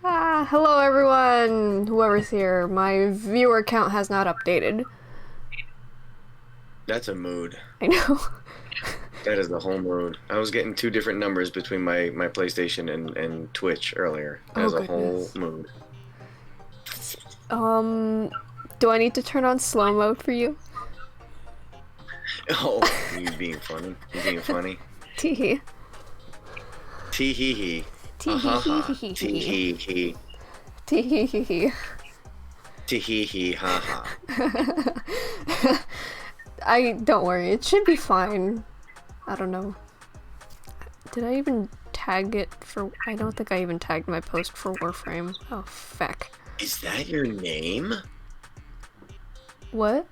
Hello everyone, whoever's here. My viewer count has not updated. That's a mood. I know. That is the whole mood. I was getting two different numbers between my PlayStation and Twitch earlier. Oh As a whole goodness. mood. Do I need to turn on slow mode for you? Oh, you being funny? You being funny? Teehee. Tee hee hee. Ha ha. Tee Teehee. hee hee. Teehee. Tee hee hee. Ha ha. Don't worry, it should be fine. I don't know. Did I even tag it for... I don't think I even tagged my post for Warframe. Oh, feck. Is that your name? What?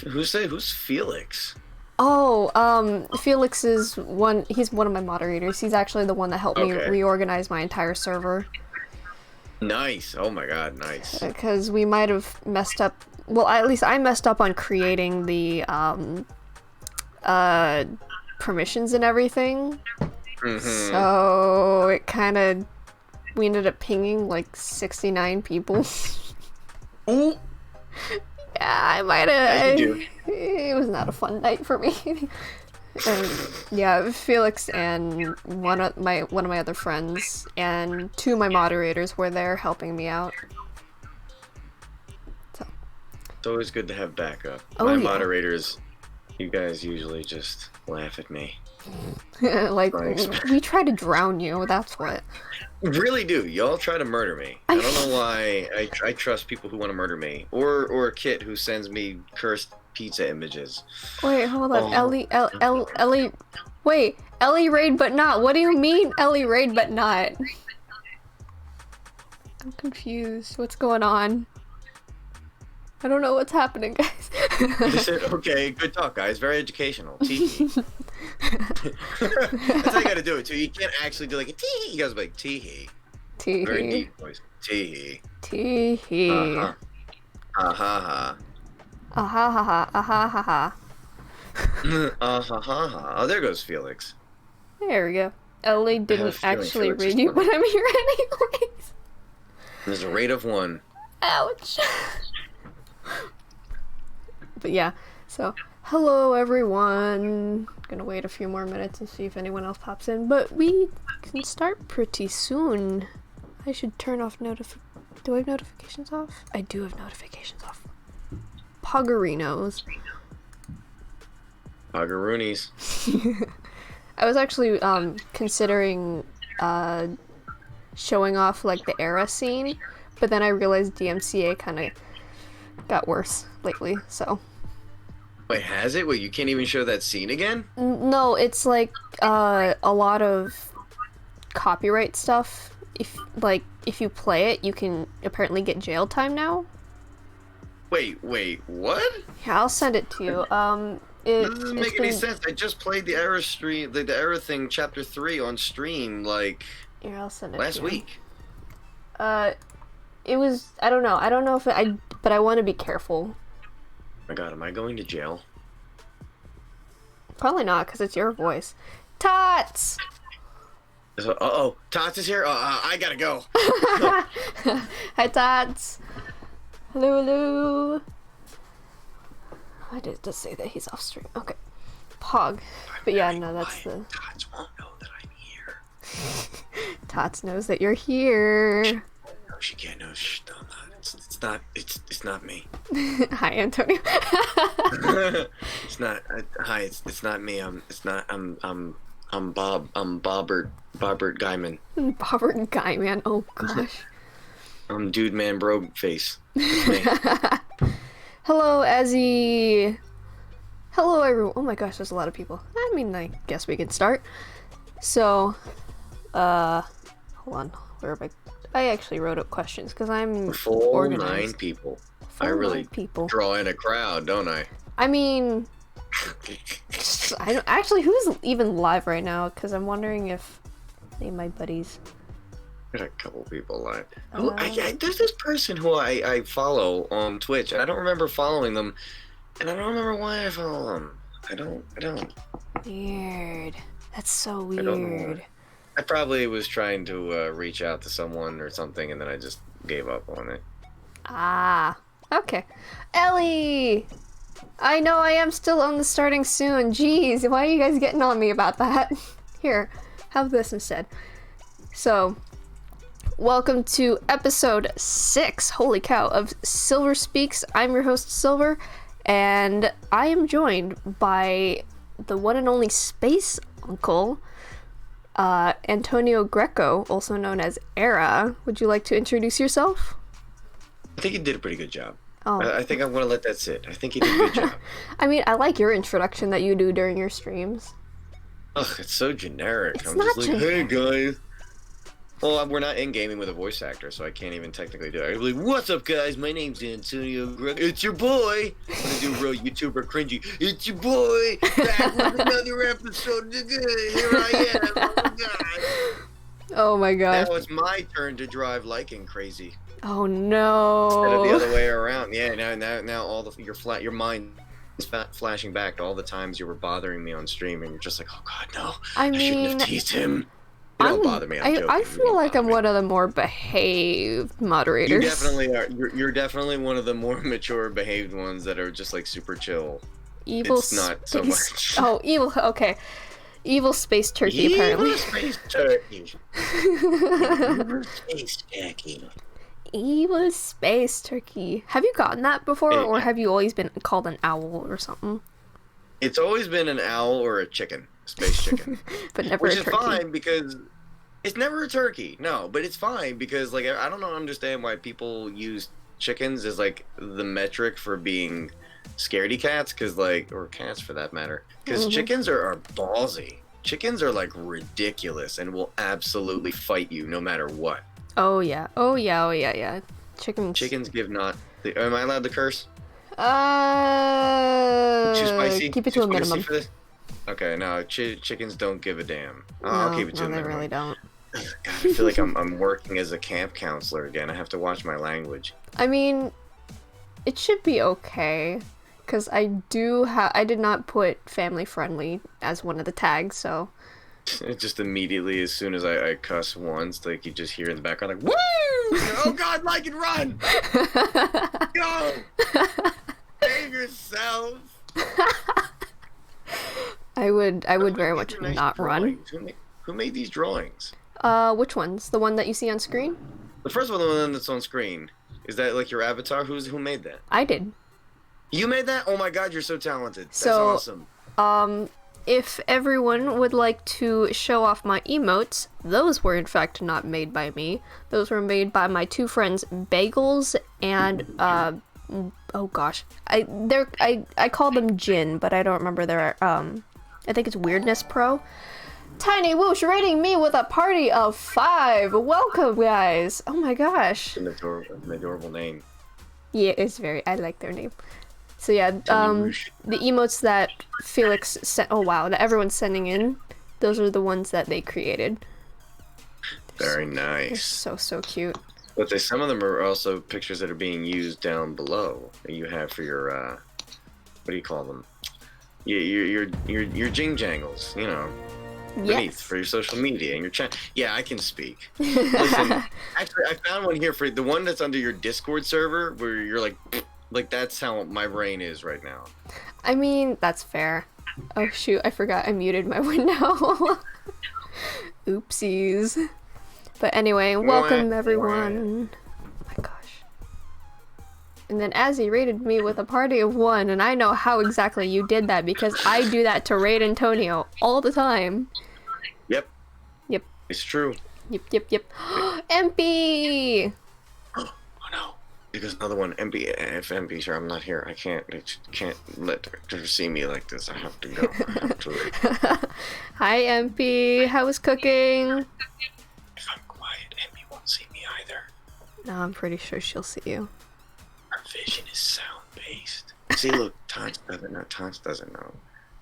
Who's Felix? Oh, Felix is he's one of my moderators. He's actually the one that helped me Okay. reorganize my entire server. Nice. Oh my god, nice. Because we might have messed up, well, at least I messed up on creating the, permissions and everything. So, we ended up pinging like 69 people. Ooh. Yeah, I might have. It was not a fun night for me. And yeah, Felix and one of my other friends and two of my moderators were there helping me out. So. It's always good to have backup. Oh, My yeah. moderators, you guys usually just laugh at me. Like, Thanks. we try to drown you, that's what. Really do. Y'all try to murder me. I don't know why I trust people who want to murder me. Or Kit who sends me cursed pizza images. Wait, hold on. Oh. Ellie. Wait, Ellie raid but not. What do you mean Ellie raid but not? I'm confused. What's going on? I don't know what's happening, guys. I said, okay, good talk, guys. Very educational. Tee. That's how you gotta do it, too. You can't actually do like a tee. You guys be like, tee. Very Tee. deep voice. Tee. Tee. Uh-huh. Ah-ha-ha. Ahahaha. Ahahaha. Ah-ha-ha-ha. Oh, there goes Felix. There we go. Ellie didn't feeling actually Felix read is you, but funny. I'm here anyways. There's a rate of 1. Ouch. But yeah, so hello everyone. Gonna wait a few more minutes and see if anyone else pops in, but we can start pretty soon. I should turn off do I have notifications off? I do have notifications off. Poggerinos. Poggeroonies. I was actually considering showing off like the Erra scene, but then I realized DMCA kind of got worse lately, so. Wait, has it? Wait, you can't even show that scene again? No, it's like a lot of copyright stuff. If you play it, you can apparently get jail time now. Wait, what? Yeah, I'll send it to you. That doesn't make any sense. I just played the Erra stream, the Erra thing, chapter 3 on stream like Here, I'll send it last to you. week. It was, I don't know if but I want to be careful. Oh my god, am I going to jail? Probably not, because it's your voice. Tots! So, uh-oh, Tots is here? I gotta go. Hi, Tots! Hello, hello! I did just say that he's off stream. Okay. Pog. But yeah, no, that's the... Tots won't know that I'm here. Tots knows that you're here. No, she can't know. Shh, no, I'm not. It's not me. Hi, Antonio. It's not, hi, it's not me. I'm Bob. I'm Bobbert Guyman. Bobbert Guy, man. Oh, gosh. I'm Dude Man Bro Face. That's me. Hello, Ezzy. Hello, everyone. Oh my gosh, there's a lot of people. I mean, I guess we could start. So, hold on. Where am I actually wrote up questions because I'm Full organized. 9 people. Full I really 9 people. draw in a crowd, don't I? I mean, I don't, actually, who's even live right now? Because I'm wondering if any of my buddies. Got a couple people live. There's This person who I follow on Twitch, and I don't remember following them, and I don't remember why I follow them. I don't. Weird. That's so I don't know weird. why. I probably was trying to reach out to someone or something, and then I just gave up on it. Ah, okay. Ellie! I know I am still on the starting soon. Jeez, why are you guys getting on me about that? Here, have this instead. So, welcome to episode 6, holy cow, of Silver Speaks. I'm your host, Silver, and I am joined by the one and only Space Uncle, Antonio Greco, also known as Erra. Would you like to introduce yourself? I think you did a pretty good job. Oh. I think I'm going to let that sit. I think you did a good job. I mean, I like your introduction that you do during your streams. Ugh, it's so generic. It's I'm not just like, generic. hey guys. Well, we're not in gaming with a voice actor, so I can't even technically do it. I'd be like, what's up, guys? My name's Antonio Greco. It's your boy. I'm going to do real YouTuber cringy. It's your boy. Back with another episode. Here I am. Oh my god. Oh my gosh. Now it's my turn to drive liking crazy. Oh no. Instead of the other way around. Yeah, now all your mind is flashing back to all the times you were bothering me on stream, and you're just like, oh god, no. I shouldn't have teased him. You don't bother me. I'm joking. I feel like I'm one of the more behaved moderators. You definitely are. You're definitely one of the more mature behaved ones that are just like super chill. Evil it's not so much. Oh, evil. Okay. Evil space turkey, apparently. Evil space turkey. Evil space turkey. Evil space turkey. Have you gotten that before, or have you always been called an owl or something? It's always been an owl or a chicken. Space chicken. But never Which a turkey. Which is fine because it's never a turkey. No, but it's fine because like I don't understand why people use chickens as like the metric for being scaredy cats, because like, or cats for that matter, because chickens are ballsy. Chickens are like ridiculous and will absolutely fight you no matter what. Oh yeah. Oh yeah. Oh yeah. Yeah. Chickens give not. Am I allowed to curse? Too spicy. Keep it to a minimum. For this? Okay, no, chickens don't give a damn. No, I'll keep it to a minimum. they really don't. God, I feel like I'm working as a camp counselor again. I have to watch my language. I mean, it should be okay, because I did not put family friendly as one of the tags, so. Just immediately, as soon as I cuss once, like you just hear in the background, like, woo! Oh God, like and run! Go! Save yourself! I would very much nice not drawings. run. Who made these drawings? Which ones? The one that you see on screen? The first one, the one that's on screen. Is that like your avatar? Who made that? I did. You made that? Oh my god, you're so talented. That's awesome. If everyone would like to show off my emotes, those were in fact not made by me. Those were made by my two friends, Bagels and, oh gosh. I call them Jin, but I don't remember their, I think it's Weirdness Pro. Tiny Whoosh rating me with a party of 5. Welcome, guys. Oh my gosh. An adorable name. Yeah, it's I like their name. So yeah, the emotes that Felix sent, oh wow, that everyone's sending in, those are the ones that they created. Very nice. They're so cute. But some of them are also pictures that are being used down below that you have for your, what do you call them? Your jing jangles, you know. Beneath for your social media and your chat. Yeah, I can speak. Listen, actually, I found one here for the one that's under your Discord server where you're like that's how my brain is right now. I mean, that's fair. Oh shoot, I forgot I muted my window. Oopsies. But anyway, welcome everyone. Oh my gosh. And then Azzy rated me with a party of 1, and I know how exactly you did that because I do that to raid Antonio all the time. Yep. Yep. It's true. Yep. MP! Oh no. Because another one, MP, if MP's here, I'm not here. I can't let her see me like this. I have to go. I have to leave. Hi MP, how was cooking? If I'm quiet, MP won't see me either. No, I'm pretty sure she'll see you. Our vision is sound-based. See, look, Tots doesn't know.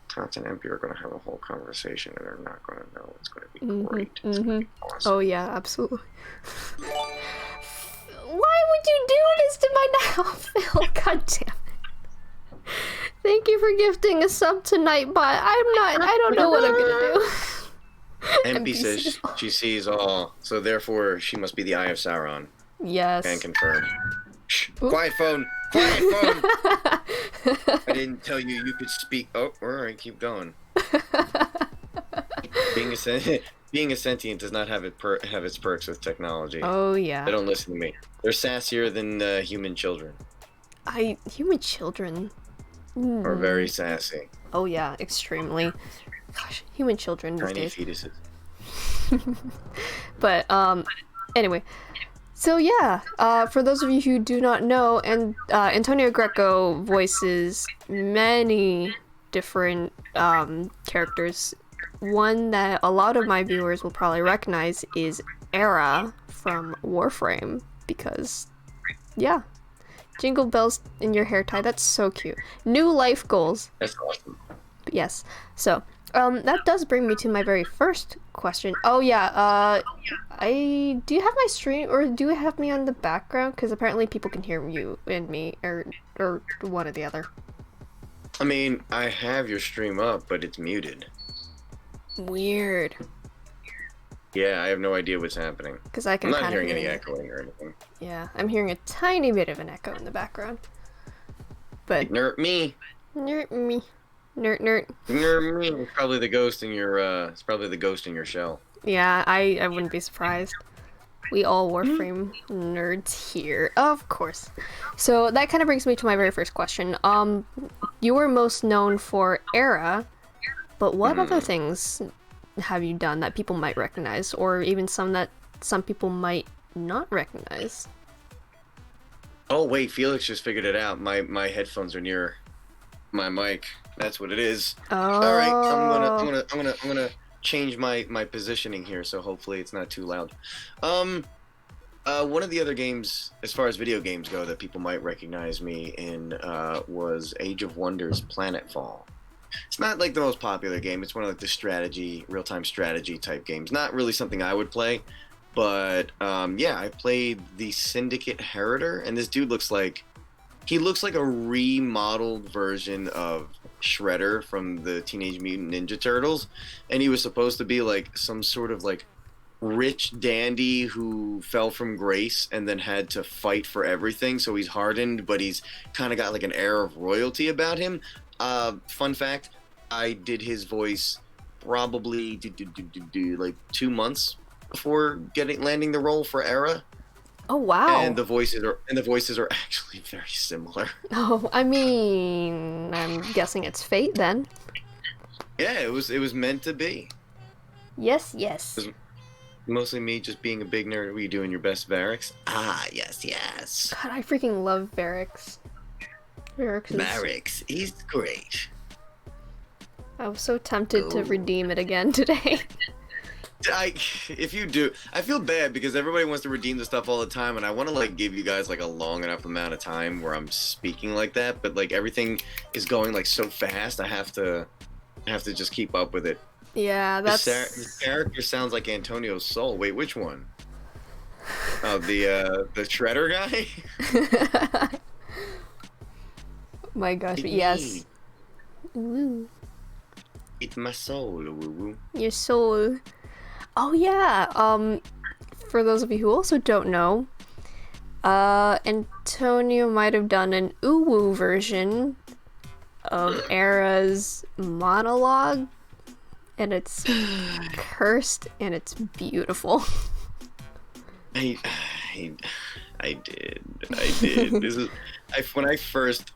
Tots and MP are going to have a whole conversation, and they're not going to know. It's going to be great. It's going to be awesome. Oh, yeah, absolutely. Why would you do this to my now, Phil? God damn it. Thank you for gifting a sub to Nightbot. I don't know what I'm going to do. MP says NPCs. she sees all, so therefore she must be the Eye of Sauron. Yes. Can confirm. Shh. Oop. Quiet phone! Quiet phone! I didn't tell you you could speak. Oh, alright, keep going. Being a sentient does not have have its perks with technology. Oh yeah. They don't listen to me. They're sassier than human children. Human children Are very sassy. Oh yeah, extremely. Gosh, human children these Tiny days. fetuses. But anyway. So yeah, for those of you who do not know, and Antonio Greco voices many different characters. One that a lot of my viewers will probably recognize is Erra from Warframe, because yeah, jingle bells in your hair tie, that's so cute. New life goals. That's awesome. Yes. So, that does bring me to my very first question. Oh yeah, do you have my stream, or do you have me on the background? Because apparently people can hear you and me, or one or the other. I mean, I have your stream up, but it's muted. Weird. Yeah, I have no idea what's happening. Because I can I'm not kind of hearing any hear echoing or anything. Yeah, I'm hearing a tiny bit of an echo in the background. But Nerd me. nerd me. Nerd. Nerd me. It's probably the ghost in your shell. Yeah, I wouldn't be surprised. We all Warframe nerds here, of course. So that kind of brings me to my very first question. You were most known for Erra, but what other things have you done that people might recognize, or even some that some people might not recognize? Oh wait, Felix just figured it out. My headphones are near my mic. That's what it is. Oh. All right, I'm gonna change my positioning here, so hopefully it's not too loud. One of the other games, as far as video games go, that people might recognize me in was Age of Wonders: Planetfall. It's not like the most popular game. It's one of like the strategy, real-time strategy type games. Not really something I would play, but yeah, I played the Syndicate Heriter, and this dude looks like a remodeled version of Shredder from the Teenage Mutant Ninja Turtles, and he was supposed to be like some sort of like rich dandy who fell from grace and then had to fight for everything. So he's hardened, but he's kind of got like an air of royalty about him. Fun fact, I did his voice probably like 2 months before landing the role for Erra. Oh wow! And the voices are actually very similar. Oh, I mean, I'm guessing it's fate then. Yeah, it was meant to be. Yes, yes. It was mostly me just being a big nerd. Were you doing your best, Varix? Ah, yes, yes. God, I freaking love Varix. Varix, he's great. I was so tempted to redeem it again today. If you do, I feel bad because everybody wants to redeem the stuff all the time, and I want to like give you guys like a long enough amount of time where I'm speaking like that, but like everything is going like so fast, I have to just keep up with it. Yeah, that's. This character sounds like Antonio's soul. Wait, which one? Oh, the Shredder guy. My gosh, but yes. Ooh. It's my soul, woo-woo. Your soul. Oh yeah, for those of you who also don't know, Antonio might have done an uwu version of Erra's monologue, and it's cursed and it's beautiful. I did. This is when I first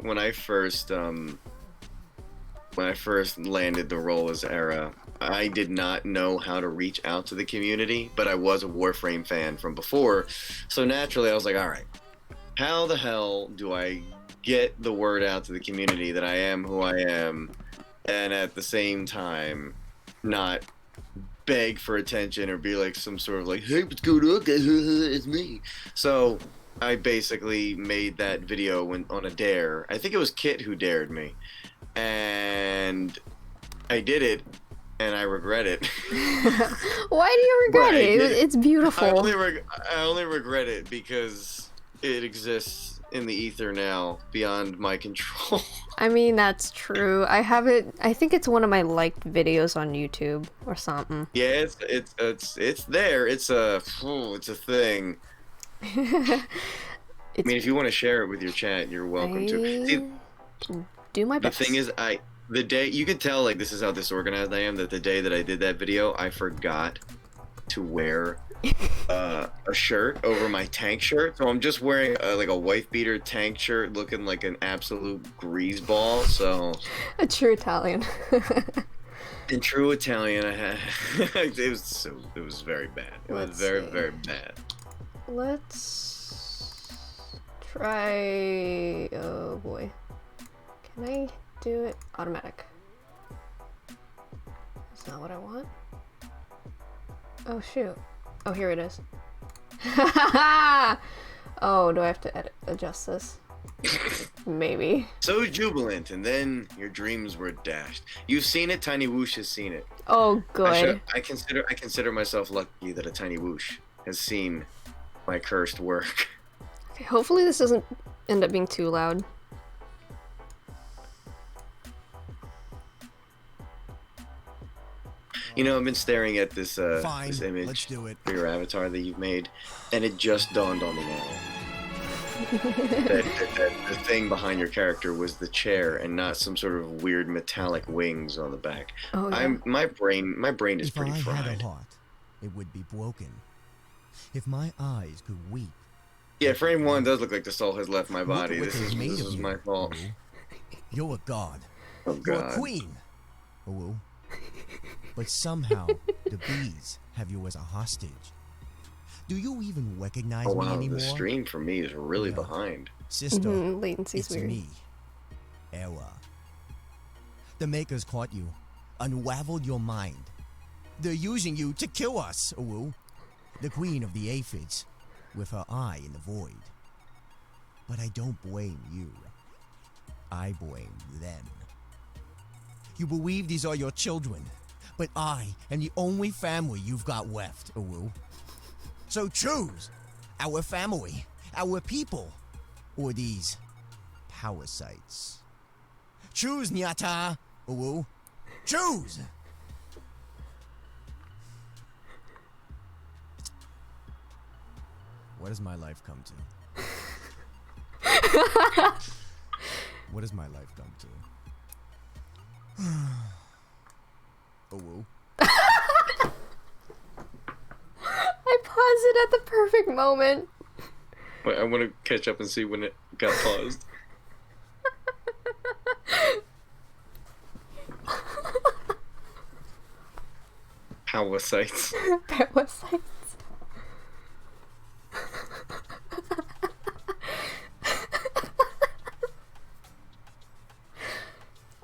landed the role as Erra, I did not know how to reach out to the community, but I was a Warframe fan from before, so naturally I was like, all right, how the hell do I get the word out to the community that I am who I am, and at the same time not beg for attention or be like some sort of like, hey, what's going on, guys? It's me. So I basically made that video on a dare. I think it was Kit who dared me, and I did it, and I regret it. Why do you regret it? It's beautiful. I only regret it because it exists in the ether now, beyond my control. I mean, that's true. I have it. I think it's one of my liked videos on YouTube or something. Yeah, it's there. It's a thing. I mean, if you want to share it with your chat, you're welcome to. See, can do my the best. thing is, the day you could tell, like, this is how disorganized I am. That the day that I did that video, I forgot to wear a shirt over my tank shirt, so I'm just wearing like a wife beater tank shirt, looking like an absolute greaseball. So a true Italian. in true Italian, I had it was very bad. It was very bad. Let's try. Oh boy, can I do it automatic? That's not what I want. Oh shoot. Oh, here it is. Oh, do I have to adjust this? Maybe. So jubilant, and then your dreams were dashed. You've seen it. Tiny Whoosh has seen it. Oh, good. I consider myself lucky that a Tiny Whoosh has seen my cursed work. Okay, hopefully this doesn't end up being too loud. You know, I've been staring at this Fine, this image let's do it. for your avatar that you've made, and it just dawned on me now that the thing behind your character was the chair and not some sort of weird metallic wings on the back. Oh, yeah. My brain is If pretty I fried. had a heart, it would be broken. If my eyes could weep. Yeah, frame one does look like the soul has left my Look body. at what This they made is of you, my fault. Ooh. You're a god. Oh You're a God. queen. Ooh. But somehow the bees have you as a hostage. Do you even recognize Oh me wow, anymore? the stream for me is really Well, behind. Sister, Latency's it's weird. me, Erra. The makers caught you, unraveled your mind. They're using you to kill us, Ooh. The queen of the aphids, with her eye in the void. But I don't blame you. I blame them. You believe these are your children, but I am the only family you've got left, Ooh. So choose our family, our people, or these parasites. Choose, Nyata, Ooh. Choose! What does my life come to? What does my life come to? Ooh. I paused it at the perfect moment. Wait, I want to catch up and see when it got paused. Parasites. Parasites.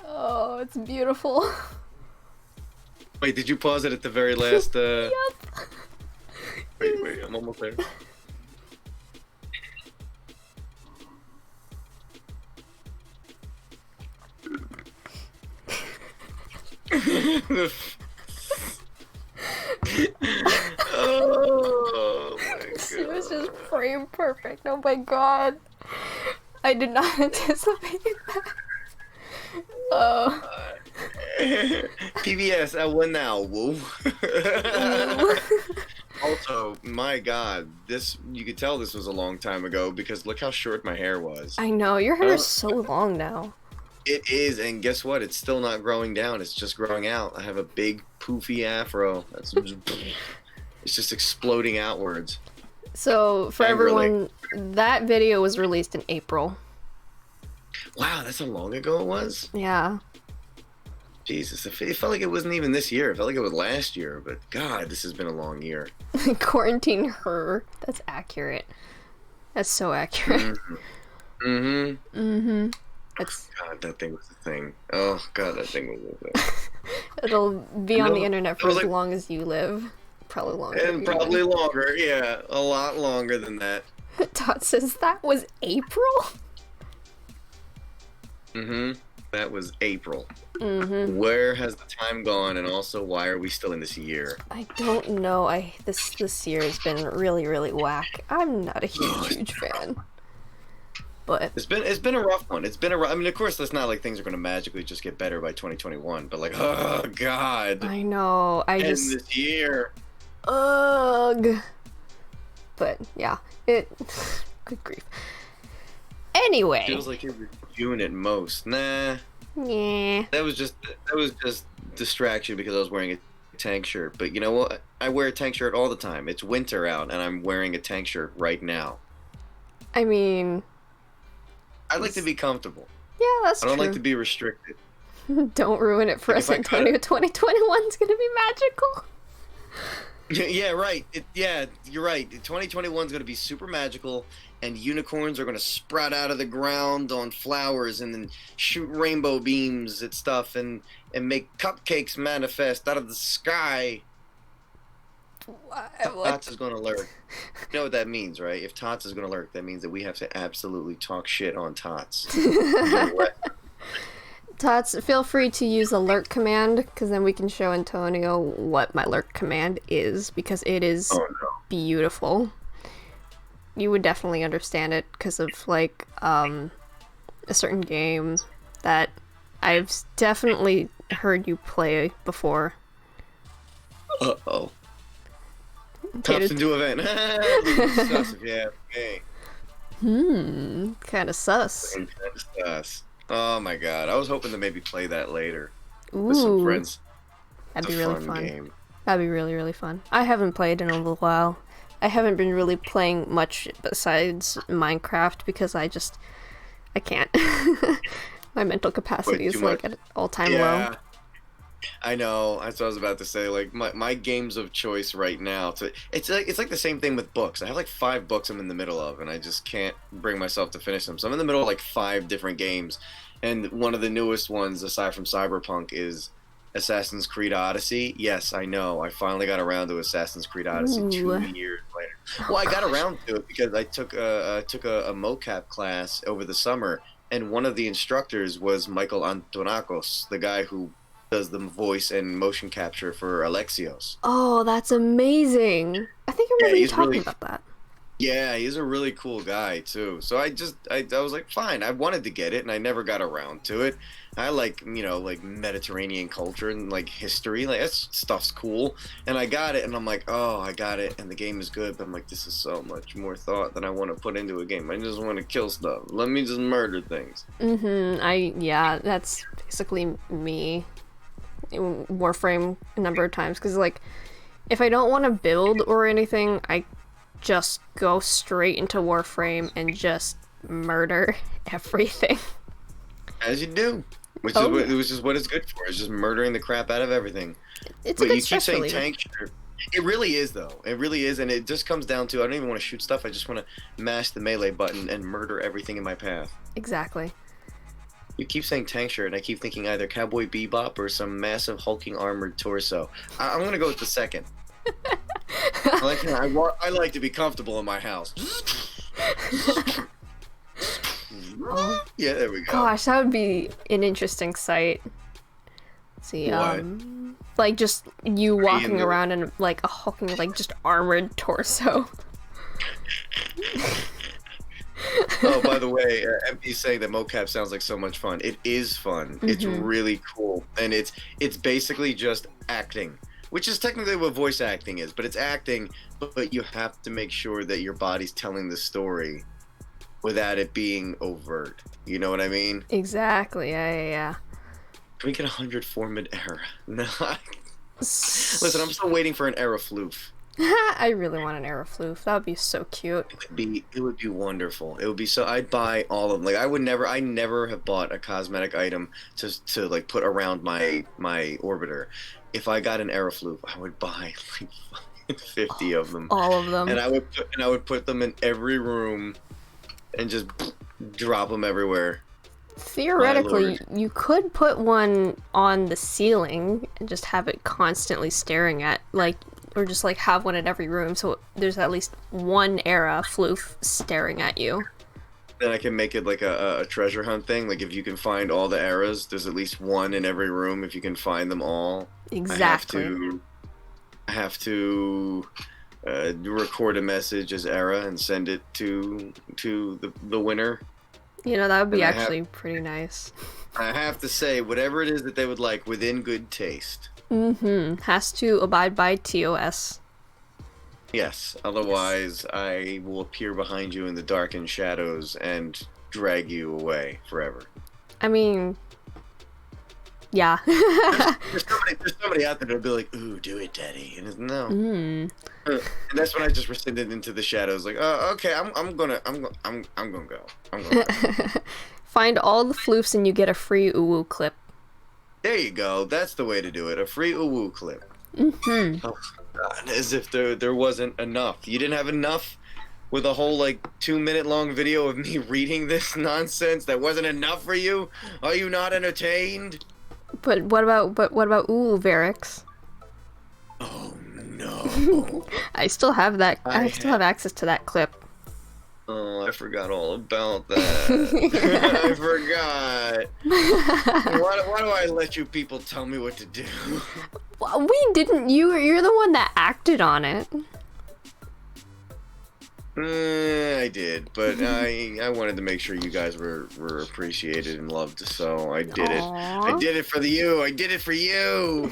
Oh, it's beautiful. Wait, did you pause it at the very last? Yep. Wait, I'm almost there. Oh my It was God. just frame perfect. Oh my god. I did not anticipate that. Oh. PBS, I win now. Woo. Also, my God, you could tell this was a long time ago because look how short my hair was. I know, your hair is so long now. It is, and guess what? It's still not growing down. It's just growing out. I have a big poofy afro. It's just exploding outwards. So, for everyone, that video was released in April. Wow, that's how long ago it was? Yeah. Jesus, it felt like it wasn't even this year. It felt like it was last year, but God, this has been a long year. Quarantine her. That's accurate. That's so accurate. Mm-hmm. Mm-hmm. It's... God, that thing was a thing. Oh, God, that thing was a thing. It'll be on the internet for as like, long as you live. Probably longer. And probably longer, yeah. A lot longer than that. Todd says that was April? Mm-hmm. That was April. Mm-hmm. Where has the time gone, and also why are we still in this year? I don't know. This year has been really, really whack. I'm not a huge fan. But It's been a rough one. It's been a rough, I mean, of course, it's not like things are going to magically just get better by 2021, but like, oh god, I know, end this year. ugh. But yeah, good grief. Anyway. Feels like you're reviewing it most. Nah. Yeah. That was just distraction because I was wearing a tank shirt. But you know what? I wear a tank shirt all the time. It's winter out, and I'm wearing a tank shirt right now. I mean, I like to be comfortable. yeah, that's I don't true. like to be restricted. Don't ruin it for us, Antonio. 2021's gonna be magical. Yeah, right. Yeah, you're right. 2021 is going to be super magical, and unicorns are going to sprout out of the ground on flowers and then shoot rainbow beams at stuff and make cupcakes manifest out of the sky. Tots is going to lurk. You know what that means, right? If Tots is going to lurk, that means that we have to absolutely talk shit on Tots. Tots, feel free to use alert command, because then we can show Antonio what my alert command is, because it is beautiful. You would definitely understand it because of, like, a certain game that I've definitely heard you play before. Uh-oh. Tops into event. Sus, yeah, okay. Kinda sus. Kind of sus. Oh my god, I was hoping to maybe play that later Ooh, with some friends. that'd It's be a really fun. game. That'd be really, really fun. I haven't played in a little while. I haven't been really playing much besides Minecraft because I can't. My mental capacity is like at an all-time low. I know. That's what I was about to say. Like my games of choice right now. It's like the same thing with books. I have like 5 books I'm in the middle of, and I just can't bring myself to finish them. So I'm in the middle of like 5 different games, and one of the newest ones, aside from Cyberpunk, is Assassin's Creed Odyssey. Yes, I know. I finally got around to Assassin's Creed Odyssey 2 years later. Well, I got around to it because I took a mocap class over the summer, and one of the instructors was Michael Antonakos, the guy who does the voice and motion capture for Alexios. Oh, that's amazing. I think I remember you talking about that. Yeah, he's a really cool guy too. So I was like, fine. I wanted to get it, and I never got around to it. I like, like Mediterranean culture and like history. Like that stuff's cool. And I got it, and I'm like, oh, I got it, and the game is good. But I'm like, this is so much more thought than I want to put into a game. I just want to kill stuff. Let me just murder things. Yeah, that's basically me. In Warframe a number of times, because like if I don't want to build or anything, I just go straight into Warframe and just murder everything. As you do, which is what it's good for. It's just murdering the crap out of everything. It's a good stress saying reliever. tank shirt. It really is, though. It really is, and it just comes down to I don't even want to shoot stuff. I just want to mash the melee button and murder everything in my path. Exactly. You keep saying tank shirt, and I keep thinking either Cowboy Bebop or some massive hulking armored torso. I'm gonna go with the second. I like to be comfortable in my house. Oh, yeah, there we go. gosh, that would be an interesting sight. Let's see, What? like just you walking around in like a hulking, like just armored torso. Oh, by the way, MP saying that mocap sounds like so much fun. It is fun. It's really cool, and it's basically just acting, which is technically what voice acting is. But it's acting, but you have to make sure that your body's telling the story without it being overt. You know what I mean? Exactly. Yeah. Can we get 100 Formid Erra? No. Listen, I'm still waiting for an Erra floof. I really want an Erra floof. That would be so cute. It would be wonderful. It would be so. I'd buy all of them. Like I never have bought a cosmetic item to like put around my orbiter. If I got an Erra floof, I would buy like 50 of them. All of them. And I would put them in every room, and just drop them everywhere. Theoretically, you could put one on the ceiling and just have it constantly staring at, like, or just like have one in every room, so there's at least one Erra floof staring at you. Then I can make it like a treasure hunt thing. Like if you can find all the Erras, there's at least one in every room. If you can find them all, exactly. I have to record a message as Erra and send it to the winner. You know, that would be And actually pretty nice. I have to say, whatever it is that they would like, within good taste. Has to abide by TOS. Yes, otherwise I will appear behind you in the darkened shadows and drag you away forever. I mean, yeah. There's somebody out there that'll be like, "Ooh, do it, Daddy," and it's, no. And that's when I just rescinded into the shadows, like, "Oh, okay, I'm gonna go. I'm gonna go." Find all the floofs and you get a free uwu clip. There you go. That's the way to do it. A free uwu clip. Oh God, as if there wasn't enough. You didn't have enough with a whole like 2-minute long video of me reading this nonsense. That wasn't enough for you. Are you not entertained? But what about uwu Varix? Oh no. I still have that. I still have access to that clip. Oh, I forgot all about that. I forgot. Why do I let you people tell me what to do? Well, we didn't. You're the one that acted on it. I did, but I wanted to make sure you guys were appreciated and loved, so I did it. I did it for you. I did it for you.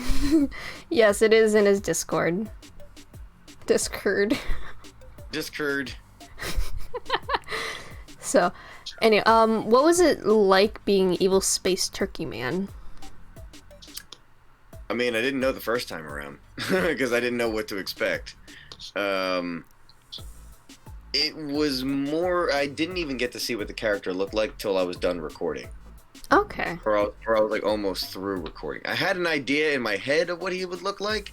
Yes, it is in his Discord. Discord. So, anyway, what was it like being evil space turkey man? I mean, I didn't know the first time around because I didn't know what to expect. It was more. I didn't even get to see what the character looked like till I was done recording. Okay. Or I was like almost through recording. I had an idea in my head of what he would look like,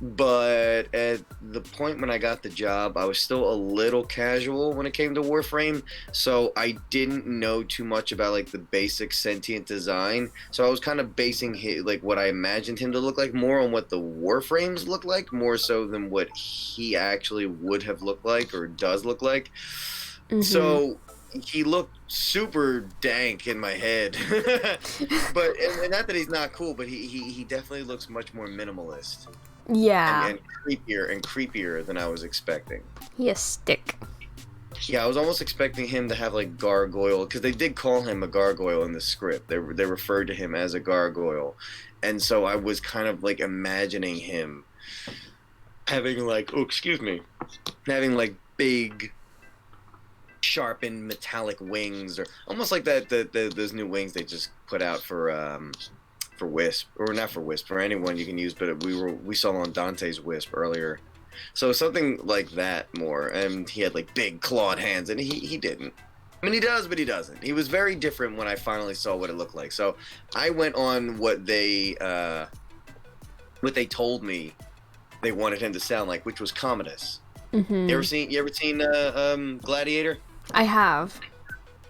but at the point when I got the job, I was still a little casual when it came to Warframe, so I didn't know too much about like the basic sentient design. So I was kind of basing like what I imagined him to look like more on what the Warframes look like, more so than what he actually would have looked like or does look like. So he looked super dank in my head. But and not that he's not cool, but he definitely looks much more minimalist. Yeah. And creepier than I was expecting. He is stick. Yeah, I was almost expecting him to have like gargoyle, because they did call him a gargoyle in the script. They referred to him as a gargoyle, and so I was kind of like imagining him having like, having like big, sharpened metallic wings, or almost like those new wings they just put out for Wisp, or not for Wisp, for anyone you can use, but we saw on Dante's Wisp earlier. So something like that more, and he had like big clawed hands, and he didn't. I mean, he does, but he doesn't. He was very different when I finally saw what it looked like. So I went on what they told me they wanted him to sound like, which was Commodus. You ever seen Gladiator? I have.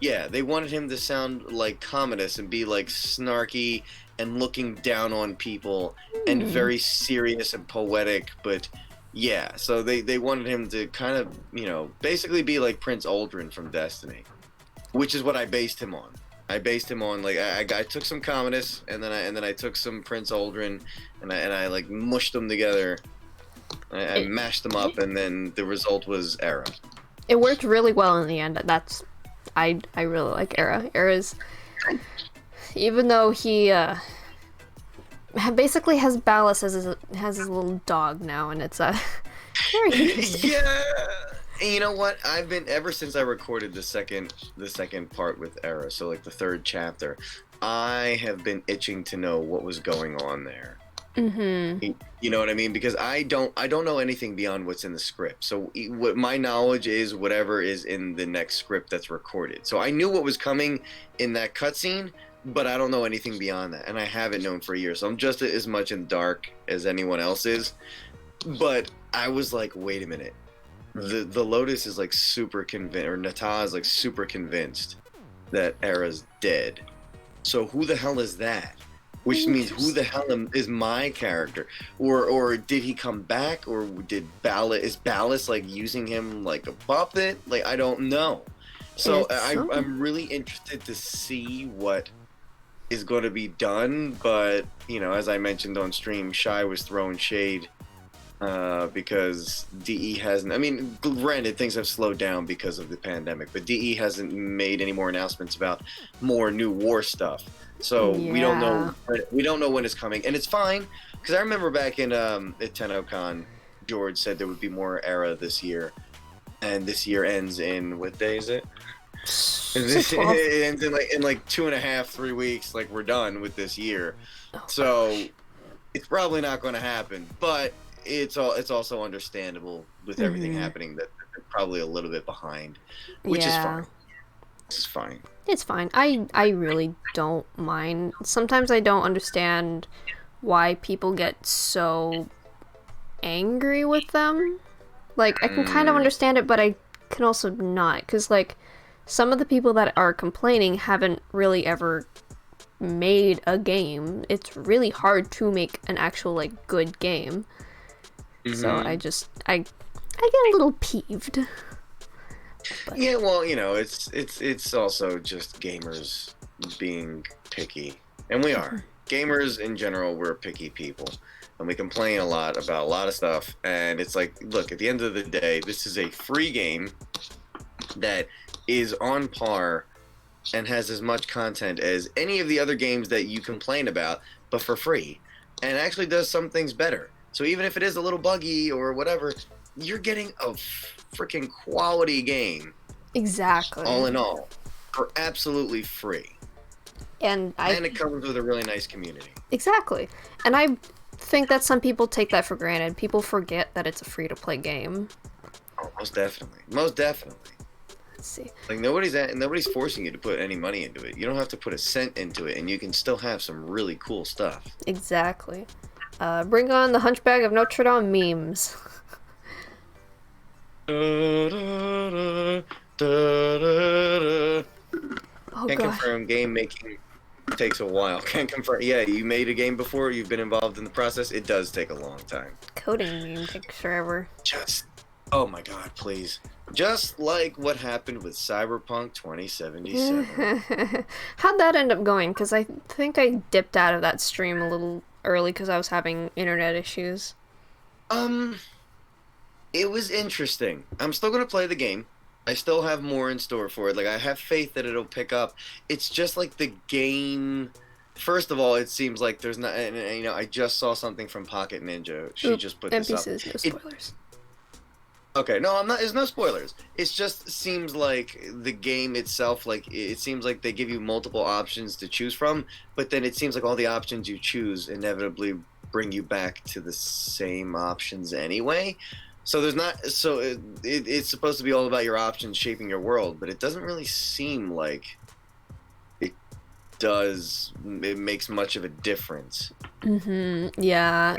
Yeah, they wanted him to sound like Commodus and be like snarky and looking down on people and very serious and poetic, but yeah, so they wanted him to kind of, basically be like Prince Aldrin from Destiny, which is what I based him on. I based him on like I took some Commodus and then I took some Prince Aldrin and I like mushed them together. I mashed them up, and then the result was Erra. It worked really well in the end. I really like Erra. Erra's, even though he basically has Ballast as his little dog now, and it's very interesting. Yeah. And you know what? I've been, ever since I recorded the second part with Erra, so like the 3rd chapter, I have been itching to know what was going on there. You know what I mean? Because I don't know anything beyond what's in the script. So what my knowledge is whatever is in the next script that's recorded. So I knew what was coming in that cutscene, but I don't know anything beyond that, and I haven't known for years. So I'm just as much in the dark as anyone else is. But I was like, wait a minute. The Lotus is like super convinced, or Nata is like super convinced that Erra's dead. So who the hell is that? Which means who the hell is my character? Or did he come back? Or is Ballast like using him like a puppet? Like, I don't know. So I'm really interested to see what is going to be done. But, as I mentioned on stream, Shy was throwing shade because DE hasn't. I mean, granted, things have slowed down because of the pandemic, but DE hasn't made any more announcements about more new war stuff. So we don't know. We don't know when it's coming, and it's fine because I remember back in at TennoCon, George said there would be more Erra this year, and this year ends in what day is it? It ends in like 2.5, 3 weeks. Like we're done with this year, so it's probably not going to happen. But it's also understandable with everything happening that they're probably a little bit behind, which is fine. It's fine. It's fine. I really don't mind. Sometimes I don't understand why people get so angry with them. Like, I can kind of understand it, but I can also not. Because, like, some of the people that are complaining haven't really ever made a game. It's really hard to make an actual, like, good game. So I get a little peeved. But. Yeah, well, you know, it's also just gamers being picky, and we are. Gamers in general, we're picky people, and we complain a lot about a lot of stuff. And it's like, look, at the end of the day, this is a free game that is on par and has as much content as any of the other games that you complain about, but for free, and actually does some things better. So even if it is a little buggy or whatever, you're getting a freaking quality game. Exactly. All in all, for absolutely free. And it comes with a really nice community. Exactly. And I think that some people take that for granted. People forget that it's a free-to-play game. Oh, most definitely. Most definitely. Let's see. Like, nobody's forcing you to put any money into it. You don't have to put a cent into it, and you can still have some really cool stuff. Exactly. Bring on the Hunchback of Notre Dame memes. Oh, Can't confirm game making takes a while. Can't confirm. Yeah, you made a game before. You've been involved in the process. It does take a long time. Coding meme takes forever. Oh my god, please. Just like what happened with Cyberpunk 2077. How'd that end up going? Because I think I dipped out of that stream a little early because I was having internet issues. It was interesting. I'm still gonna play the game. I still have more in store for it. Like, I have faith that it'll pick up. It's just like the game. First of all, it seems like there's not. And, you know, I just saw something from Pocket Ninja. She just put this up. NPCs, no spoilers. Okay, no, I'm not. There's no spoilers. It just seems like the game itself, like, it seems like they give you multiple options to choose from, but then it seems like all the options you choose inevitably bring you back to the same options anyway. So there's not. So it's supposed to be all about your options shaping your world, but it doesn't really seem like it does. It makes much of a difference. Yeah.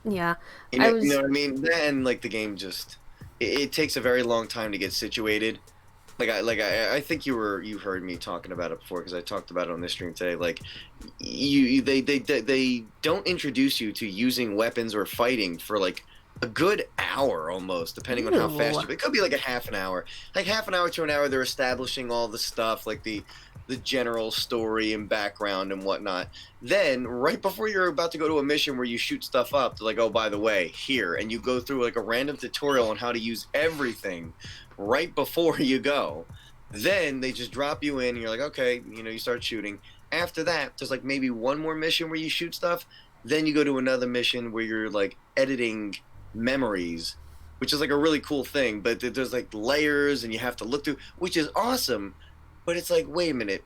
Yeah. You know what I mean? And like the game just, it takes a very long time to get situated. I think you heard me talking about it before because I talked about it on this stream today. Like, they don't introduce you to using weapons or fighting for like a good hour almost, depending on how fast it could be like a half an hour. Like half an hour to an hour, they're establishing all the stuff, like the general story and background and whatnot. Then, right before you're about to go to a mission where you shoot stuff up, they're like, oh, by the way, here. And you go through like a random tutorial on how to use everything right before you go. Then they just drop you in and you're like, okay, you know, you start shooting. After that, there's like maybe one more mission where you shoot stuff. Then you go to another mission where you're like editing memories, which is like a really cool thing, but there's like layers and you have to look through, which is awesome. But it's like, wait a minute,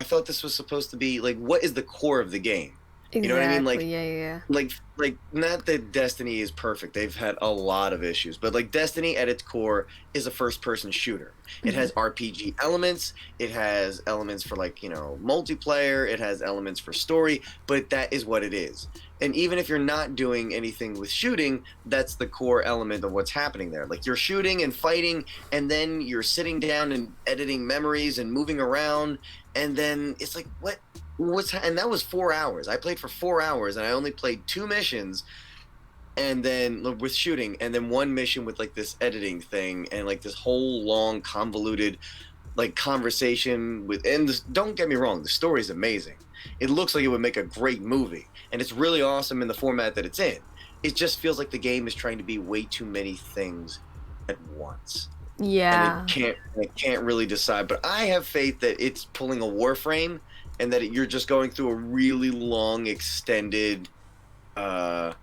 I thought this was supposed to be like, what is the core of the game? Exactly. You know what I mean? Like, yeah. Like not that Destiny is perfect. They've had a lot of issues, but like Destiny at its core is a first-person shooter. It has RPG elements. It has elements for like, you know, multiplayer. It has elements for story, but that is what it is. And even if you're not doing anything with shooting, that's the core element of what's happening there. Like you're shooting and fighting, and then you're sitting down and editing memories and moving around, and then it's like, and that was 4 hours. I played for 4 hours, and I only played 2 missions, and then with shooting, and then 1 mission with like this editing thing, and like this whole long convoluted like conversation with. And don't get me wrong, the story is amazing. It looks like it would make a great movie, and it's really awesome in the format that it's in. it just feels like the game is trying to be way too many things at once. Yeah. And it can't really decide. But I have faith that it's pulling a Warframe, and that you're just going through a really long, extended, opening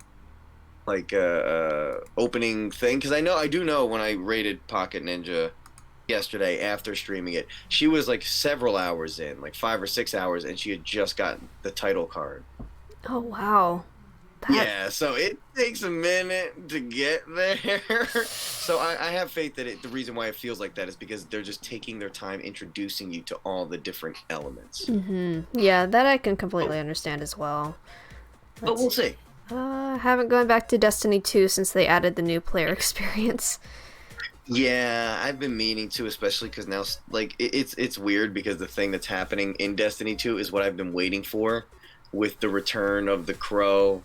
thing. Because I do know when I raided Pocket Ninja yesterday after streaming it, she was like several hours in, like 5 or 6 hours, and she had just gotten the title card. Oh wow. Yeah, so it takes a minute to get there. So I have faith that the reason why it feels like that is because they're just taking their time introducing you to all the different elements. Yeah, that I can completely understand as well. But we'll see. I haven't gone back to Destiny 2 since they added the new player experience. Yeah, I've been meaning to, especially because now, like, it's weird because the thing that's happening in Destiny 2 is what I've been waiting for, with the return of the Crow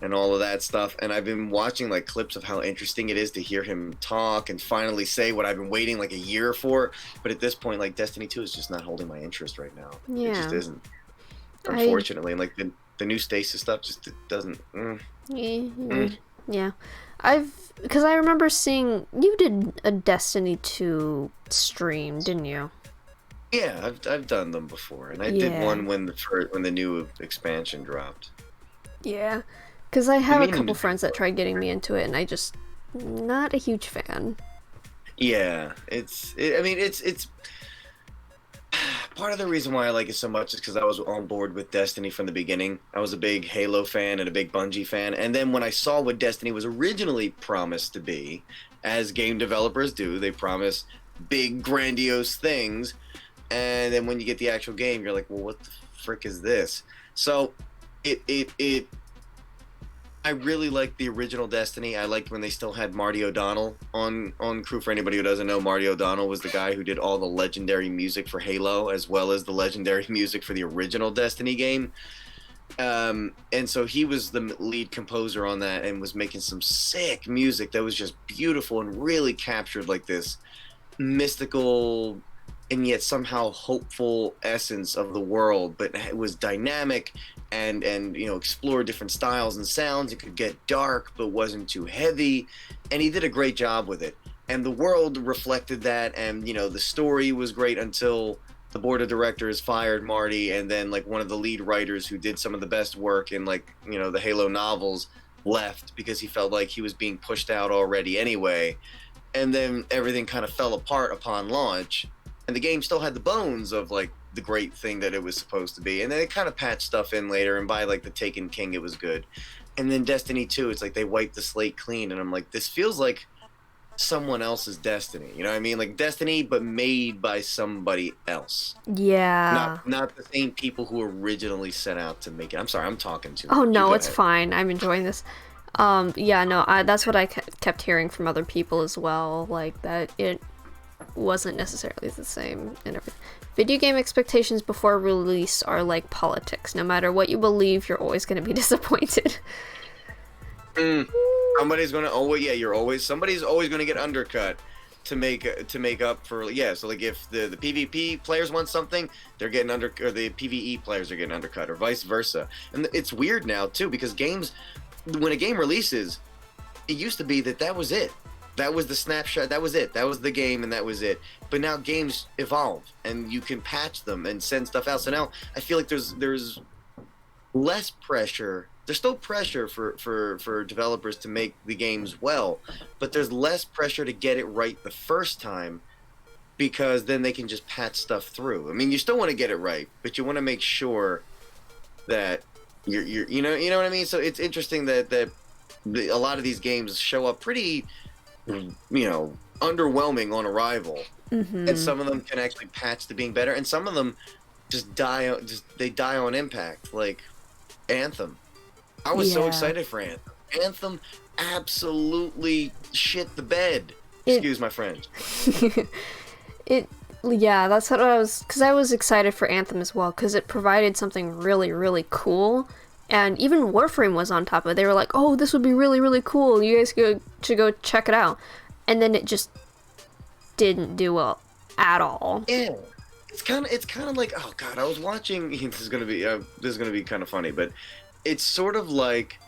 and all of that stuff. And I've been watching like clips of how interesting it is to hear him talk and finally say what I've been waiting like a year for. But at this point, like, Destiny 2 is just not holding my interest right now. Yeah. It just isn't. Unfortunately, and like the new stasis stuff just doesn't. Yeah. Because I remember seeing you did a Destiny 2 stream, didn't you? Yeah, I've done them before, and I did one when the new expansion dropped. Yeah, because I have a couple friends that tried getting me into it, and I just not a huge fan. Yeah, it's part of the reason why I like it so much is because I was on board with Destiny from the beginning. I was a big Halo fan and a big Bungie fan, and then when I saw what Destiny was originally promised to be, as game developers do, they promise big, grandiose things, and then when you get the actual game, you're like, well, what the frick is this? So I really liked the original Destiny. I liked when they still had Marty O'Donnell on crew. For anybody who doesn't know, Marty O'Donnell was the guy who did all the legendary music for Halo, as well as the legendary music for the original Destiny game. And so he was the lead composer on that and was making some sick music that was just beautiful and really captured like this mystical and yet somehow hopeful essence of the world, but it was dynamic and explored different styles and sounds. It could get dark but wasn't too heavy, and he did a great job with it, and the world reflected that. And the story was great until the board of directors fired Marty, and then like one of the lead writers who did some of the best work in the Halo novels left because he felt like he was being pushed out already anyway. And then everything kind of fell apart upon launch, and the game still had the bones of like the great thing that it was supposed to be. And then it kind of patched stuff in later, and by like the Taken King it was good. And then Destiny 2, it's like they wiped the slate clean, and I'm like, this feels like someone else's Destiny. You know what I mean? Like Destiny, but made by somebody else. Yeah. Not the same people who originally set out to make it. I'm sorry, I'm talking too much. Oh no, it's fine. I'm enjoying this. Yeah, no, that's what I kept hearing from other people as well, like that it wasn't necessarily the same and everything. Video game expectations before release are like politics. No matter what you believe, you're always going to be disappointed. Somebody's going to somebody's always going to get undercut to make up for, so like if the PvP players want something, they're getting or the PvE players are getting undercut, or vice versa. And it's weird now too, because when a game releases, it used to be that was it. That was the snapshot, that was it. That was the game, and that was it. But now games evolve, and you can patch them and send stuff out. So now I feel like there's less pressure. There's still pressure for developers to make the games well, but there's less pressure to get it right the first time, because then they can just patch stuff through. I mean, you still want to get it right, but you want to make sure that you're you know what I mean? So it's interesting that a lot of these games show up pretty underwhelming on arrival, and some of them can actually patch to being better, and some of them just die on impact, like Anthem. I was so excited for Anthem. Anthem absolutely shit the bed. Excuse my French. That's what because I was excited for Anthem as well, because it provided something really, really cool. And even Warframe was on top of it. They were like, oh, this would be really, really cool. You guys should go check it out. And then it just didn't do well at all. Yeah. It's kind of like, oh god, I was watching, this is going to be kind of funny, but it's sort of like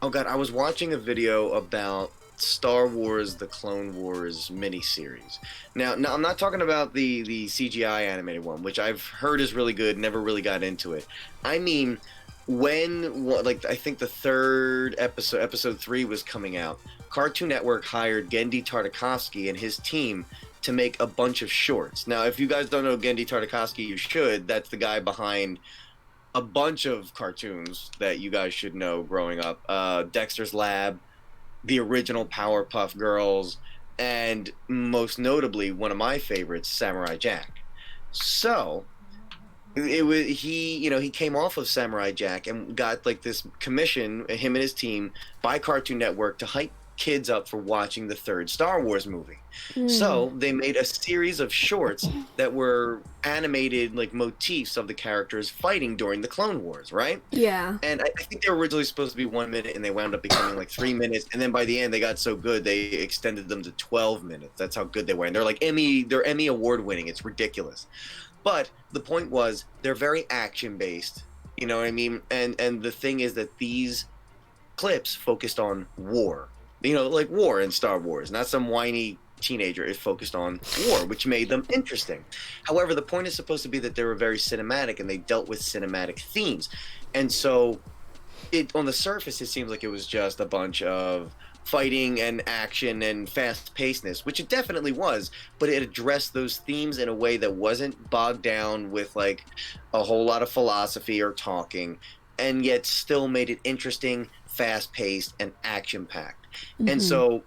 Oh god, I was watching a video about Star Wars: The Clone Wars miniseries. Now, I'm not talking about the CGI animated one, which I've heard is really good. Never really got into it. I mean, like I think the third episode 3 was coming out. Cartoon Network hired Gendy Tartakovsky and his team to make a bunch of shorts. Now, if you guys don't know Gendy Tartakovsky, you should. That's the guy behind a bunch of cartoons that you guys should know growing up. Dexter's Lab, the original Powerpuff Girls, and most notably, one of my favorites, Samurai Jack. So, he came off of Samurai Jack and got like this commission, him and his team, by Cartoon Network to hype kids up for watching the third Star Wars movie. So they made a series of shorts that were animated like motifs of the characters fighting during the Clone Wars, right? Yeah. And I think they were originally supposed to be 1 minute, and they wound up becoming like 3 minutes. And then by the end, they got so good they extended them to 12 minutes. That's how good they were. And they're like they're Emmy award winning. It's ridiculous. But the point was, they're very action based. You know what I mean? And the thing is that these clips focused on war. You know, like war in Star Wars, not some whiny teenager. It focused on war, which made them interesting. However, the point is supposed to be that they were very cinematic and they dealt with cinematic themes. And so on the surface, it seems like it was just a bunch of fighting and action and fast-pacedness, which it definitely was, but it addressed those themes in a way that wasn't bogged down with like a whole lot of philosophy or talking, and yet still made it interesting, fast-paced, and action-packed. And so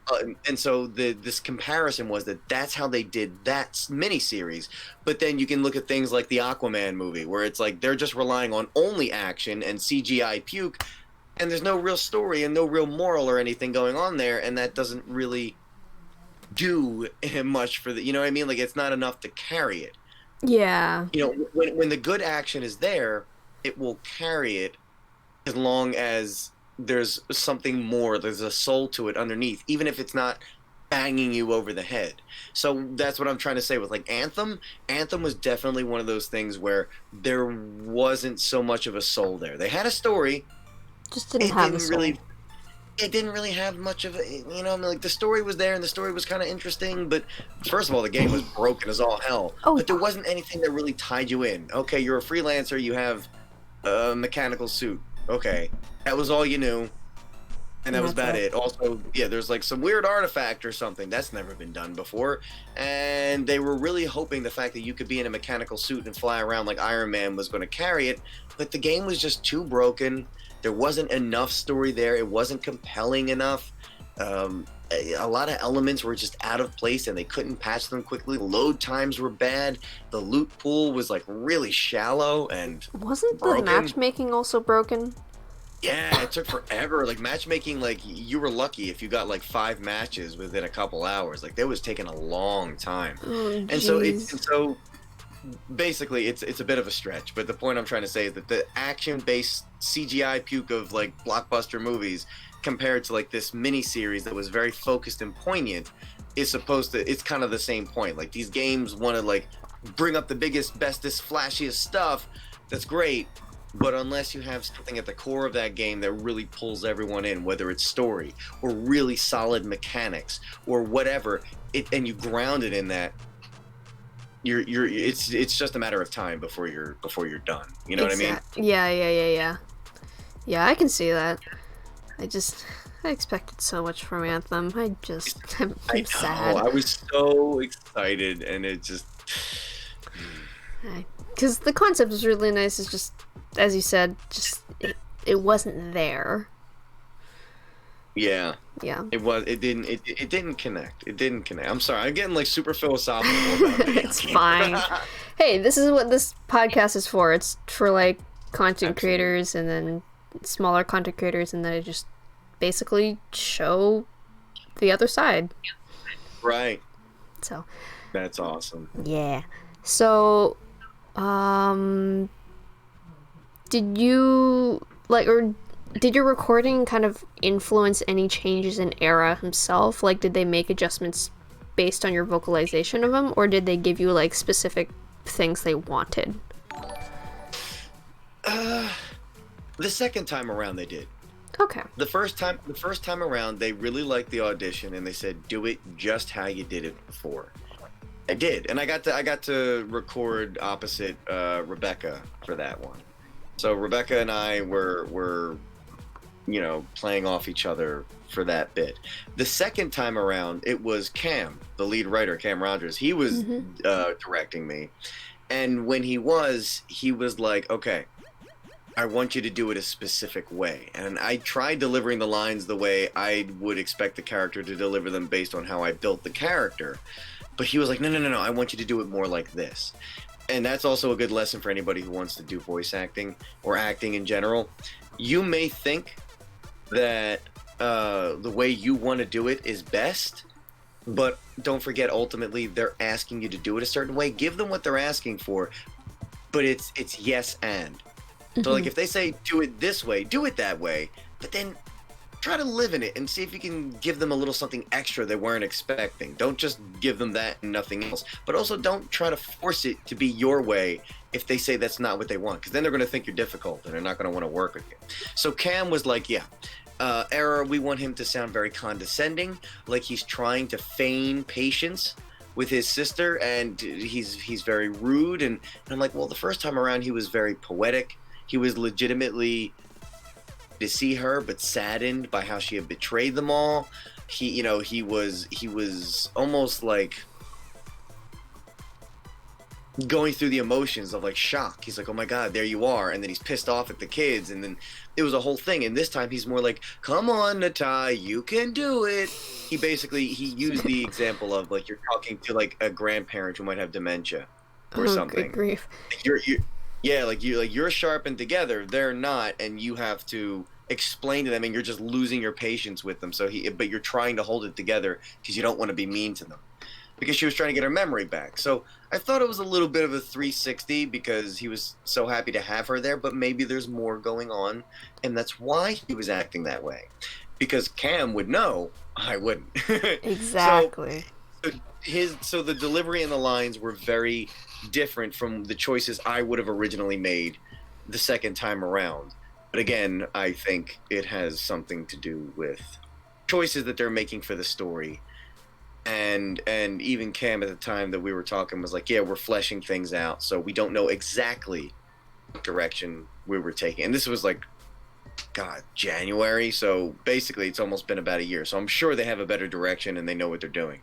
this comparison was that's how they did that miniseries. But then you can look at things like the Aquaman movie, where it's like they're just relying on only action and CGI puke, and there's no real story and no real moral or anything going on there, and that doesn't really do much for you know what I mean? Like, it's not enough to carry it. Yeah. You know, when the good action is there, it will carry it as long as there's something more, there's a soul to it underneath, even if it's not banging you over the head. So that's what I'm trying to say with like Anthem. Anthem was definitely one of those things where there wasn't so much of a soul there. They had a story, just didn't have a soul. It didn't really have much of a, you know, I mean, like the story was there and the story was kind of interesting, but first of all, the game was broken as all hell. But there wasn't anything that really tied you in. Okay, you're a freelancer, you have a mechanical suit. Okay, that was all you knew, and that was about it. Also, yeah, there's like some weird artifact or something that's never been done before, and they were really hoping the fact that you could be in a mechanical suit and fly around like Iron Man was going to carry it, but the game was just too broken. There wasn't enough story there. It wasn't compelling enough. A lot of elements were just out of place and they couldn't patch them quickly. Load times were bad. The loot pool was like really shallow and wasn't broken. The matchmaking also broken? Yeah, it took forever. Like matchmaking, like you were lucky if you got like 5 matches within a couple hours. Like that was taking a long time. And so basically it's a bit of a stretch, but the point I'm trying to say is that the action-based CGI puke of like blockbuster movies compared to like this mini series that was very focused and poignant is it's kind of the same point. Like these games want to like bring up the biggest, bestest, flashiest stuff. That's great, but unless you have something at the core of that game that really pulls everyone in, whether it's story or really solid mechanics or whatever, and you ground it in that, it's just a matter of time before you're done. You know what I mean? Yeah. Yeah, I can see that. I expected so much from Anthem. I'm sad. I was so excited, and it just... Because the concept was really nice. It's just, as you said, it wasn't there. Yeah. Yeah. It didn't connect. It didn't connect. I'm sorry. I'm getting like super philosophical about it. It's fine. Hey, this is what this podcast is for. It's for like content creators and then smaller content creators, and then I just basically show the other side. Right. So. That's awesome. Yeah. So, did you did your recording kind of influence any changes in Erra himself? Like, did they make adjustments based on your vocalization of him, or did they give you like specific things they wanted? The second time around they did. Okay. The first time around, they really liked the audition, and they said, "Do it just how you did it before." I did, and I got to record opposite Rebecca for that one. So Rebecca and I were playing off each other for that bit. The second time around, it was Cam, the lead writer, Cam Rogers. He was directing me, and when he was like, "Okay, I want you to do it a specific way." And I tried delivering the lines the way I would expect the character to deliver them based on how I built the character. But he was like, no, I want you to do it more like this. And that's also a good lesson for anybody who wants to do voice acting or acting in general. You may think that the way you want to do it is best, but don't forget, ultimately, they're asking you to do it a certain way. Give them what they're asking for, but it's yes and. So, like, if they say, do it this way, do it that way, but then try to live in it and see if you can give them a little something extra they weren't expecting. Don't just give them that and nothing else, but also don't try to force it to be your way if they say that's not what they want, because then they're going to think you're difficult and they're not going to want to work with you. So Cam was like, yeah, Erra, we want him to sound very condescending, like he's trying to feign patience with his sister, and he's very rude. And I'm like, well, the first time around he was very poetic. He was legitimately to see her, but saddened by how she had betrayed them all. He was almost like going through the emotions of like shock. He's like, oh my God, there you are. And then he's pissed off at the kids. And then it was a whole thing. And this time he's more like, come on, Natai, you can do it. He used the example of like, you're talking to like a grandparent who might have dementia or something. Good grief. You're sharpened together, they're not, and you have to explain to them, and you're just losing your patience with them. But you're trying to hold it together because you don't want to be mean to them. Because she was trying to get her memory back. So I thought it was a little bit of a 360 because he was so happy to have her there, but maybe there's more going on, and that's why he was acting that way. Because Cam would know, I wouldn't. Exactly. So the delivery and the lines were very different from the choices I would have originally made the second time around. But again, I think it has something to do with choices that they're making for the story. And even Cam at the time that we were talking was like, yeah, we're fleshing things out, so we don't know exactly what direction we were taking. And this was like, God, January, so basically it's almost been about a year. So I'm sure they have a better direction and they know what they're doing.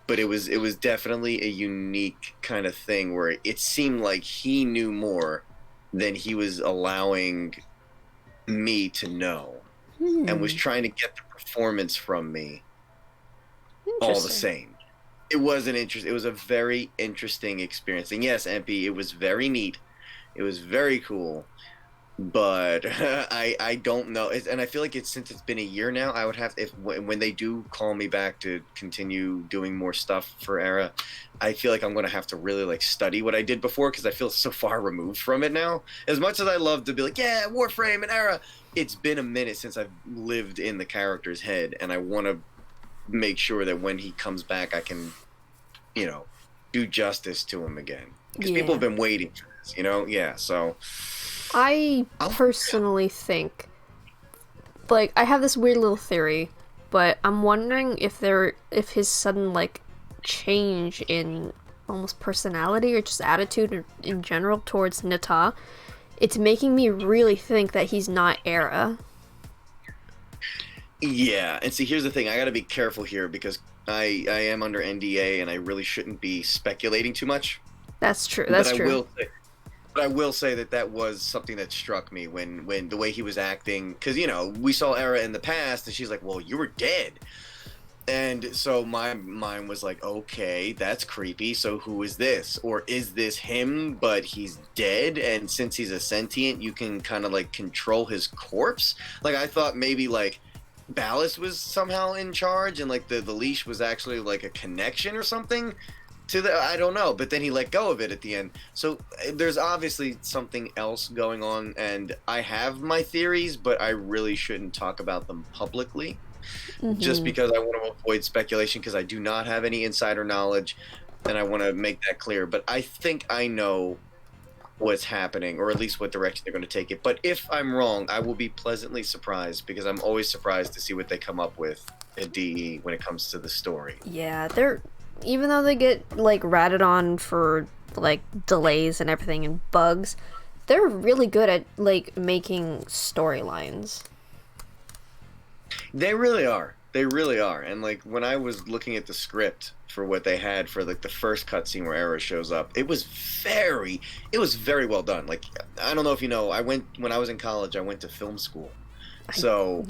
But it was definitely a unique kind of thing where it seemed like he knew more than he was allowing me to know, and was trying to get the performance from me all the same. It was a very interesting experience. And yes, MP, it was very neat. It was very cool. But I don't know, and I feel like since it's been a year now, I would have when they do call me back to continue doing more stuff for Erra, I feel like I'm gonna have to really like study what I did before, because I feel so far removed from it now. As much as I love to be like, yeah, Warframe and Erra, it's been a minute since I've lived in the character's head, and I want to make sure that when he comes back, I can, do justice to him again, because people have been waiting for this, Yeah, so. I personally think, like, I have this weird little theory, but I'm wondering if his sudden, like, change in almost personality or just attitude in general towards Nata, it's making me really think that he's not Erra. Yeah, and see, here's the thing. I gotta be careful here because I am under NDA and I really shouldn't be speculating too much. That's true. That's true. But I will say that was something that struck me when the way he was acting, because we saw Erra in the past and she's like, well, you were dead, and so my mind was like, okay, that's creepy, so who is this? Or is this him but he's dead, and since he's a sentient you can kind of like control his corpse? Like, I thought maybe like Ballast was somehow in charge and like the leash was actually like a connection or something I don't know, but then he let go of it at the end. So there's obviously something else going on, and I have my theories, but I really shouldn't talk about them publicly, just because I want to avoid speculation, because I do not have any insider knowledge, and I want to make that clear. But I think I know what's happening, or at least what direction they're going to take it. But if I'm wrong, I will be pleasantly surprised, because I'm always surprised to see what they come up with at DE when it comes to the story. Yeah, they're, even though they get like ratted on for like delays and everything and bugs, they're really good at like making storylines. They really are. They really are. And like when I was looking at the script for what they had for like the first cutscene where Erra shows up, it was very well done. Like, I don't know if you know, when I was in college, I went to film school. So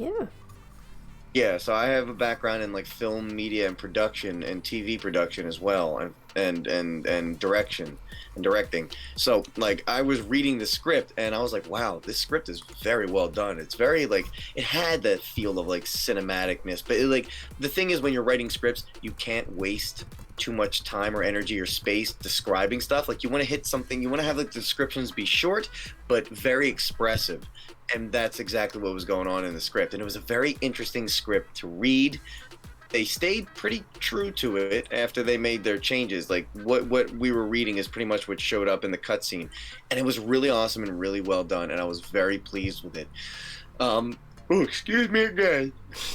yeah, so I have a background in like film, media, and production, and TV production as well, and direction and directing. So like I was reading the script and I was like, wow, this script is very well done. It's very like, it had that feel of like cinematicness, but like the thing is, when you're writing scripts, you can't waste too much time or energy or space describing stuff. Like, you want to hit something, you want to have like the descriptions be short but very expressive, and that's exactly what was going on in the script. And it was a very interesting script to read. They stayed pretty true to it after they made their changes. Like what we were reading is pretty much what showed up in the cutscene, and it was really awesome and really well done, and I was very pleased with it. Oh, excuse me again.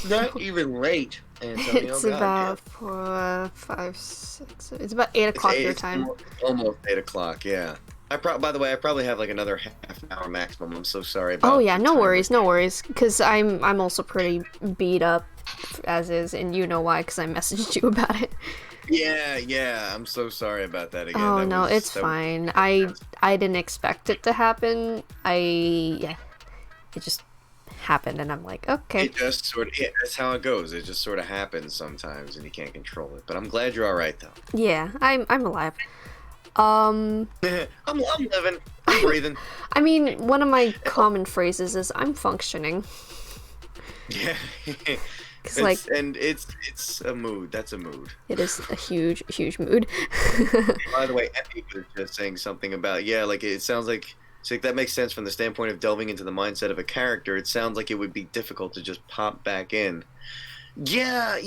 Not even late. Antonio, It's about 4, 5, 6. It's about 8 o'clock your time. Almost 8 o'clock. Yeah. By the way, I probably have like another half an hour maximum. I'm so sorry about. Oh yeah, no worries, because I'm also pretty beat up as is, and you know why? Because I messaged you about it. Yeah. I'm so sorry about that again. Oh no, it's fine. I didn't expect it to happen. It just happened, and I'm like, okay. It just sort of, that's how it goes. It just sort of happens sometimes, and you can't control it. But I'm glad you're all right, though. Yeah, I'm alive. I'm living. I'm breathing. I mean, one of my common phrases is "I'm functioning." Yeah. It's a mood. That's a mood. It is a huge mood. By the way, Effie was just saying something about, like it sounds like. So that makes sense from the standpoint of delving into the mindset of a character. It sounds like it would be difficult to just pop back in. Yeah,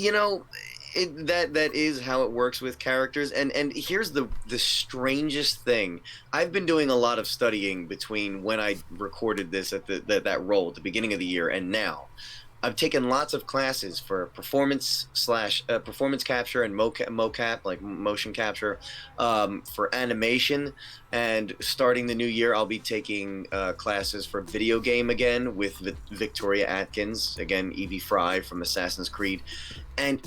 that is how it works with characters. And here's the strangest thing. I've been doing a lot of studying between when I recorded this at that role at the beginning of the year and now. I've taken lots of classes for performance capture and mocap, like motion capture, for animation. And starting the new year, I'll be taking classes for video game again with Victoria Atkins, again Evie Fry from Assassin's Creed. And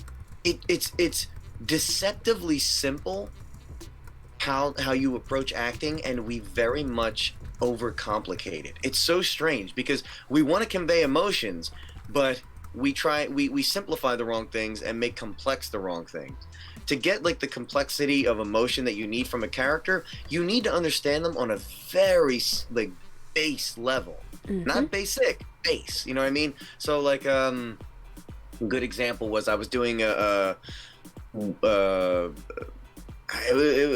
it's deceptively simple how you approach acting, and we very much overcomplicate it. It's so strange because we want to convey emotions, but we simplify the wrong things and make complex the wrong things. To get like the complexity of emotion that you need from a character, you need to understand them on a very like base level. Not basic, base, you know what I mean? So like a good example was I was doing it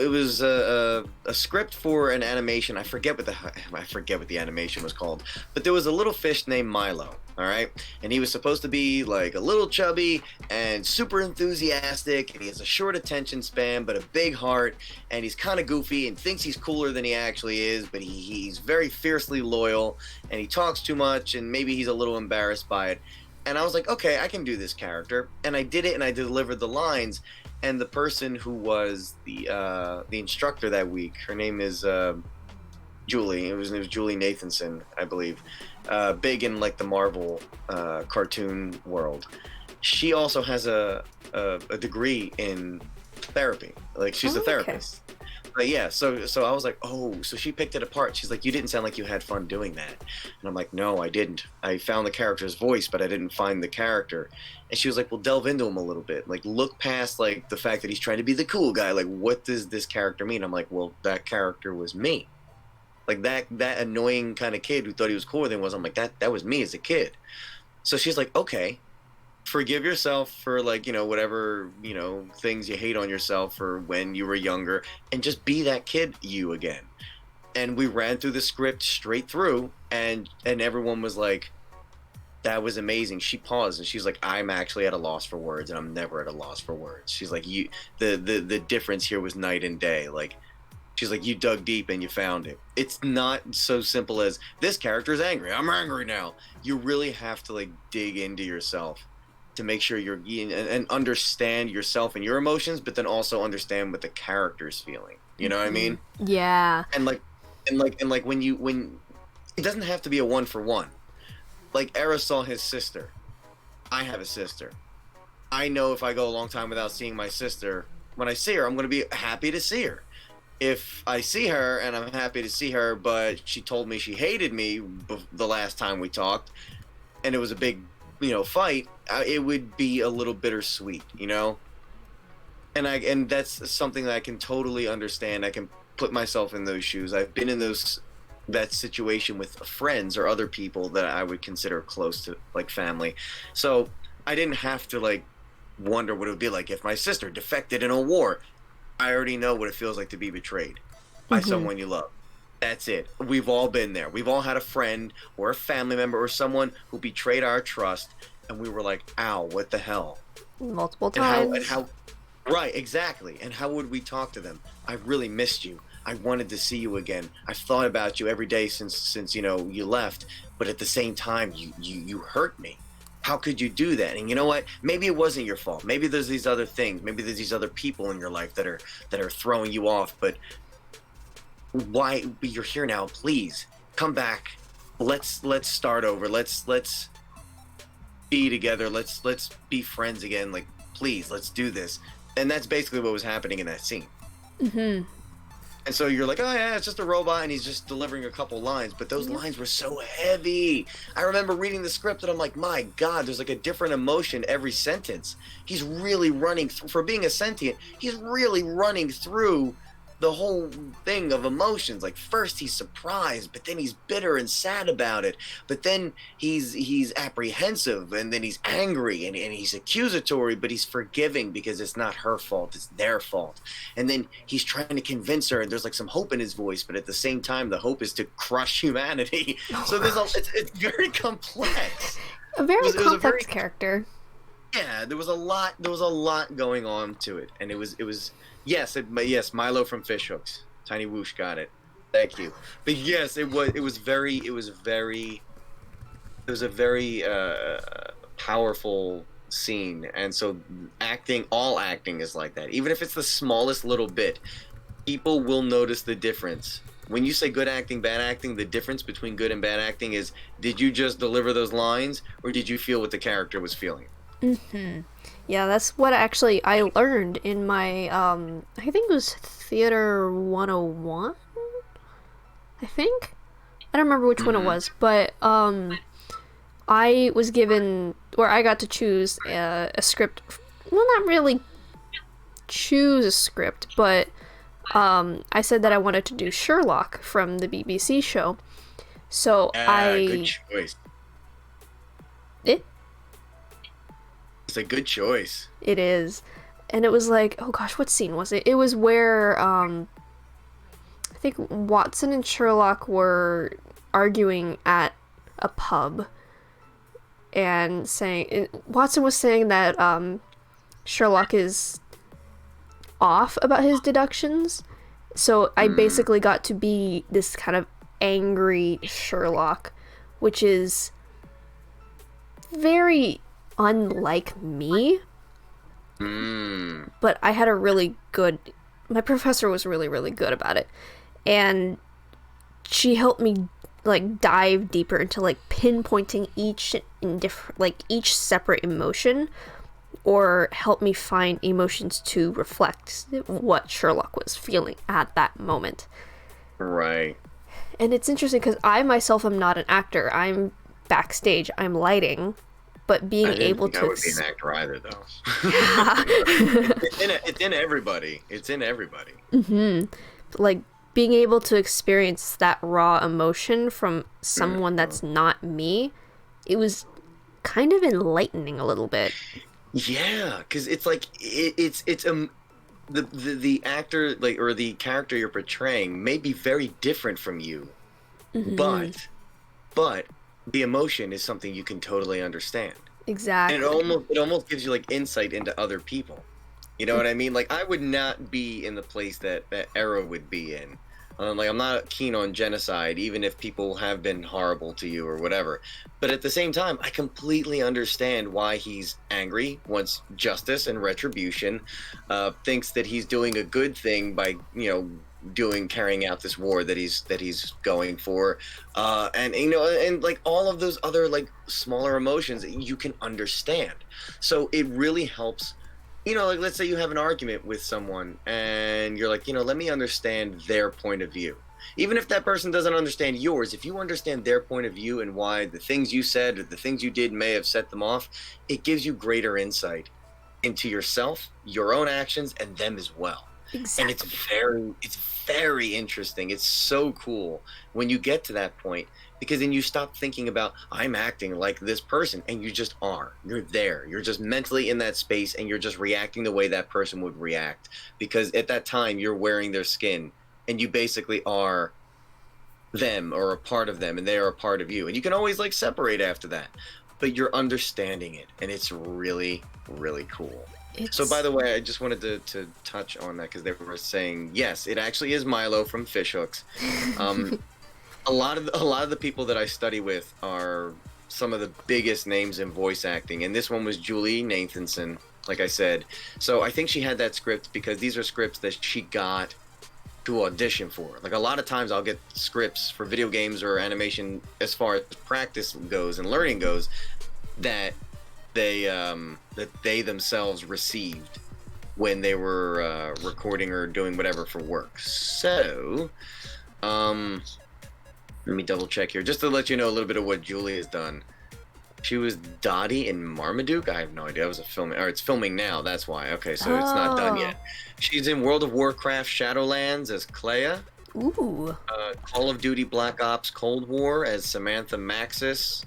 was a script for an animation. I forget what the animation was called, but there was a little fish named Milo, all right? And he was supposed to be like a little chubby and super enthusiastic, and he has a short attention span but a big heart, and he's kind of goofy and thinks he's cooler than he actually is, but he's very fiercely loyal, and he talks too much, and maybe he's a little embarrassed by it. And I was like, okay, I can do this character. And I did it, and I delivered the lines. And the person who was the instructor that week, her name is Julie. It was Julie Nathanson, I believe. Big in like the Marvel cartoon world. She also has a degree in therapy. Like she's a therapist. But yeah, so I was like, oh, so she picked it apart. She's like, you didn't sound like you had fun doing that. And I'm like, no, I didn't. I found the character's voice, but I didn't find the character. And she was like, well, delve into him a little bit. Like, look past, like, the fact that he's trying to be the cool guy. Like, what does this character mean? I'm like, well, that character was me. Like, that annoying kind of kid who thought he was cooler than was. I'm like, that was me as a kid. So she's like, okay. Forgive yourself for like, whatever, things you hate on yourself for when you were younger, and just be that kid you again. And we ran through the script straight through, and everyone was like, that was amazing. She paused and she's like, I'm actually at a loss for words, and I'm never at a loss for words. She's like, the difference here was night and day. Like, She's like, you dug deep and you found it. It's not so simple as this character is angry. I'm angry now. You really have to like dig into yourself to make sure you're and understand yourself and your emotions, but then also understand what the character's feeling. You know what I mean? Yeah. And when it doesn't have to be a 1-for-1. Like Erra saw his sister. I have a sister. I know if I go a long time without seeing my sister, when I see her, I'm going to be happy to see her. If I see her and I'm happy to see her, but she told me she hated me the last time we talked, and it was a big, fight, it would be a little bittersweet, And that's something that I can totally understand. I can put myself in those shoes. I've been in that situation with friends or other people that I would consider close to, like family. So I didn't have to like wonder what it would be like if my sister defected in a war. I already know what it feels like to be betrayed by someone you love. That's it. We've all been there. We've all had a friend or a family member or someone who betrayed our trust, and we were like, ow, what the hell? Multiple times. And how right, exactly. And how would we talk to them? I really missed you. I wanted to see you again. I've thought about you every day since you left, but at the same time, you hurt me. How could you do that? And you know what? Maybe it wasn't your fault. Maybe there's these other things. Maybe there's these other people in your life that are throwing you off. But why? You're here now. Please come back. Let's start over. Let's be together. Let's be friends again. Like, please, let's do this. And that's basically what was happening in that scene. And so you're like, oh yeah, it's just a robot and he's just delivering a couple lines, but those lines were so heavy. I remember reading the script and I'm like, my God, there's like a different emotion every sentence. He's really running for being a sentient. He's really running through the whole thing of emotions. Like first he's surprised, but then he's bitter and sad about it. But then he's apprehensive, and then he's angry, and he's accusatory, but he's forgiving because it's not her fault, it's their fault. And then he's trying to convince her, and there's like some hope in his voice, but at the same time the hope is to crush humanity. So it's very complex. A very complex character. Yeah, there was a lot going on to it, and it was yes, Milo from Fish Hooks. Tiny Whoosh got it. Thank you. But yes, it was a very powerful scene, and so all acting is like that. Even if it's the smallest little bit, people will notice the difference. When you say good acting, bad acting, the difference between good and bad acting is, did you just deliver those lines, or did you feel what the character was feeling? Yeah, that's what actually I learned in my, I think it was Theater 101? I think? I don't remember which one it was, but, I was given, or I got to choose a script, well, not really choose a script, but, I said that I wanted to do Sherlock from the BBC show, so good choice. It's a good choice. It is. And it was like, oh gosh, what scene was it? It was where, I think Watson and Sherlock were arguing at a pub and Watson was saying that, Sherlock is off about his deductions. So I basically got to be this kind of angry Sherlock, which is very unlike me, but I had my professor was really, really good about it, and she helped me like dive deeper into like pinpointing each separate emotion, or help me find emotions to reflect what Sherlock was feeling at that moment. Right. And it's interesting because I myself am not an actor. I'm backstage, I'm lighting, but being able to... I would be an actor either, though. It's in everybody. It's in everybody. Like, being able to experience that raw emotion from someone that's not me, it was kind of enlightening a little bit. Yeah, because it's like, the actor, like, or the character you're portraying may be very different from you, but the emotion is something you can totally understand. Exactly. And it almost gives you like insight into other people. You know what I mean? Like, I would not be in the place that Erra would be in. Like, I'm not keen on genocide, even if people have been horrible to you or whatever. But at the same time, I completely understand why he's angry, wants justice and retribution, thinks that he's doing a good thing by, carrying out this war that he's going for, and and like all of those other like smaller emotions you can understand. So it really helps. Like, let's say you have an argument with someone and you're like, let me understand their point of view. Even if that person doesn't understand yours, if you understand their point of view and why the things you said or the things you did may have set them off, it gives you greater insight into yourself, your own actions, and them as well. Exactly. And it's very interesting. It's so cool when you get to that point, because then you stop thinking about, I'm acting like this person, and you just are. You're there. You're just mentally in that space, and you're just reacting the way that person would react, because at that time you're wearing their skin, and you basically are them or a part of them, and they are a part of you. And you can always like separate after that, but you're understanding it, and it's really, really cool. So, by the way, I just wanted to touch on that because they were saying, yes, it actually is Milo from Fishhooks. A lot of the people that I study with are some of the biggest names in voice acting, and this one was Julie Nathanson, like I said. So I think she had that script because these are scripts that she got to audition for. Like, a lot of times I'll get scripts for video games or animation as far as practice goes and learning goes that they themselves received when they were recording or doing whatever for work. So, let me double check here just to let you know a little bit of what Julie has done. She was Dottie in Marmaduke. I have no idea. It was a filming, or it's filming now. That's why. Okay, so it's not done yet. She's in World of Warcraft Shadowlands as Clea. Ooh. Call of Duty Black Ops Cold War as Samantha Maxis.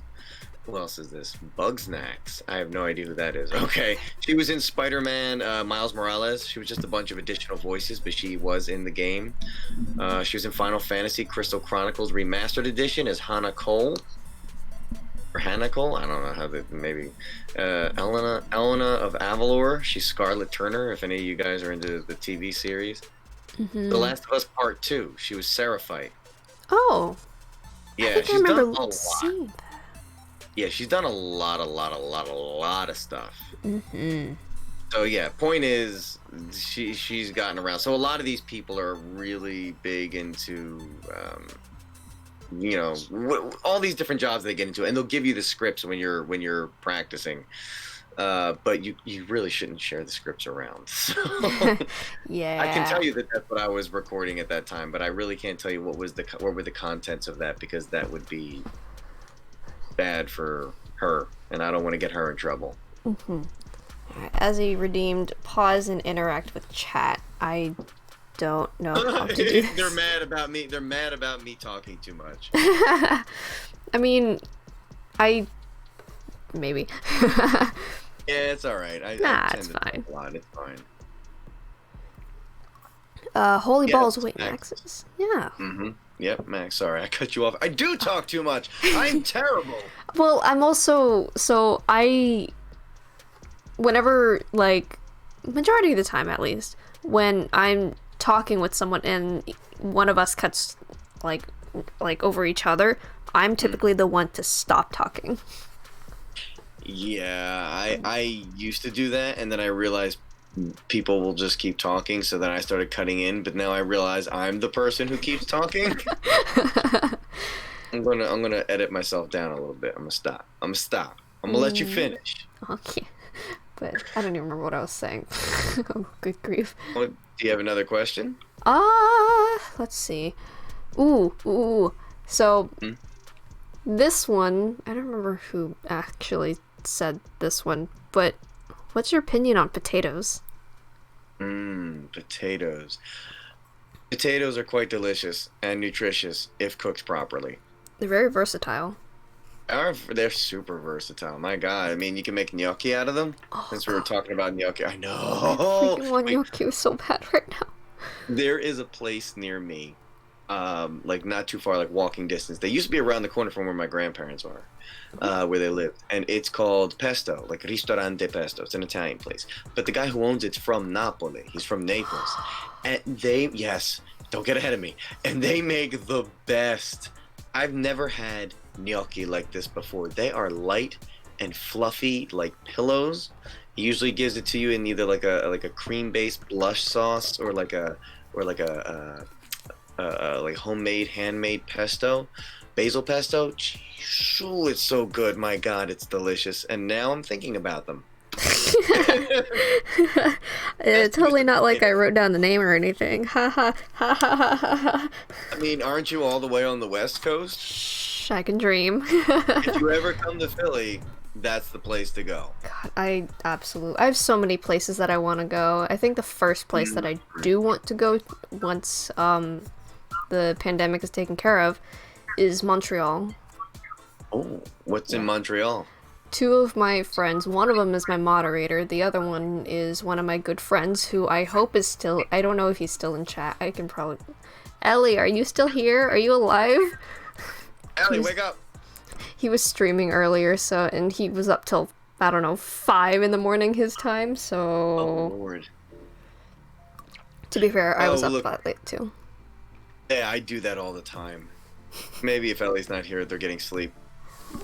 Who else is this? Bugsnax. I have no idea who that is. Okay. She was in Spider-Man Miles Morales. She was just a bunch of additional voices, but she was in the game. She was in Final Fantasy Crystal Chronicles Remastered Edition as Hannah Cole. Or Hannah Cole? I don't know how that, maybe. Elena of Avalor. She's Scarlet Turner, if any of you guys are into the TV series. Mm-hmm. The Last of Us Part 2. She was Seraphite. Oh. Yeah, I think she's I remember done a lot. seeing that. Yeah, she's done a lot of stuff. Mm-hmm. So yeah, point is, she's gotten around. So a lot of these people are really big into, all these different jobs they get into, and they'll give you the scripts when you're practicing. But you really shouldn't share the scripts around. So, Yeah. I can tell you that that's what I was recording at that time, but I really can't tell you what were the contents of that, because that would be bad for her, and I don't want to get her in trouble. Mm-hmm. As a redeemed, pause and interact with chat. I don't know how to do this. They're mad about me. They're mad about me talking too much. I mean, maybe. Yeah, it's all right. I tend it's to fine. talk a lot. It's fine. Holy Yeah, balls, it's wait, Max. Maxis. Yeah. Mm-hmm. Yep, Max. Sorry, I cut you off. I do talk too much. I'm terrible. Well, I'm also, whenever, like, majority of the time at least, when I'm talking with someone and one of us cuts, like over each other, I'm typically the one to stop talking. Yeah, I used to do that, and then I realized people will just keep talking, so then I started cutting in, but now I realize I'm the person who keeps talking. I'm gonna edit myself down a little bit. I'm gonna stop. I'm gonna let you finish. Okay. But I don't even remember what I was saying. Oh, good grief. Well, do you have another question? Let's see. Ooh. So, this one, I don't remember who actually said this one, but what's your opinion on potatoes? Potatoes. Potatoes are quite delicious and nutritious if cooked properly. They're very versatile. They're super versatile. My God, I mean, you can make gnocchi out of them. Since we were talking about gnocchi, I know. I freaking want gnocchi so bad right now. There is a place near me like not too far, like walking distance. They used to be around the corner from where my grandparents are, where they lived, and it's called Pesto, like Ristorante Pesto. It's an Italian place, but the guy who owns it's from Napoli. He's from Naples, and yes, don't get ahead of me. And they make the best. I've never had gnocchi like this before. They are light and fluffy like pillows. He usually gives it to you in either like a cream-based blush sauce or like a like homemade, handmade pesto, basil pesto. Shoo, it's so good. My God, it's delicious. And now I'm thinking about them. It's totally not like I wrote down the name or anything. Ha ha ha ha ha ha. I mean, aren't you all the way on the West Coast? Shh, I can dream. If you ever come to Philly, that's the place to go. God, I have so many places that I want to go. I think the first place that I do want to go once the pandemic is taken care of is Montreal. Oh, what's in Montreal? Two of my friends, one of them is my moderator, the other one is one of my good friends who I hope is still, I don't know if he's still in chat. I can probably... Ellie, are you still here? Are you alive? Ellie, wake up! He was streaming earlier, and he was up till, I don't know, 5 in the morning his time, so... Oh, Lord. To be fair, I was up that late too. Yeah, I do that all the time. Maybe if Ellie's not here, they're getting sleep.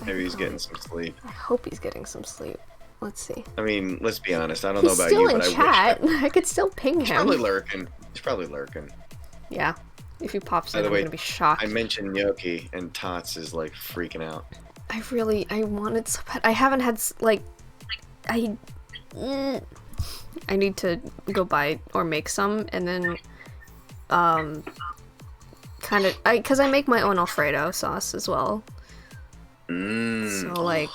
Maybe he's getting some sleep. I hope he's getting some sleep. Let's see. I mean, let's be honest. I don't know about He's you, still but in chat. I could still ping him. He's probably lurking. He's probably lurking. Yeah. If he pops By in, the I'm way, gonna be shocked. I mentioned gnocchi, and Tots is like freaking out. I wanted so bad. I haven't had, I need to go buy or make some, and then, because I make my own Alfredo sauce as well. So, like,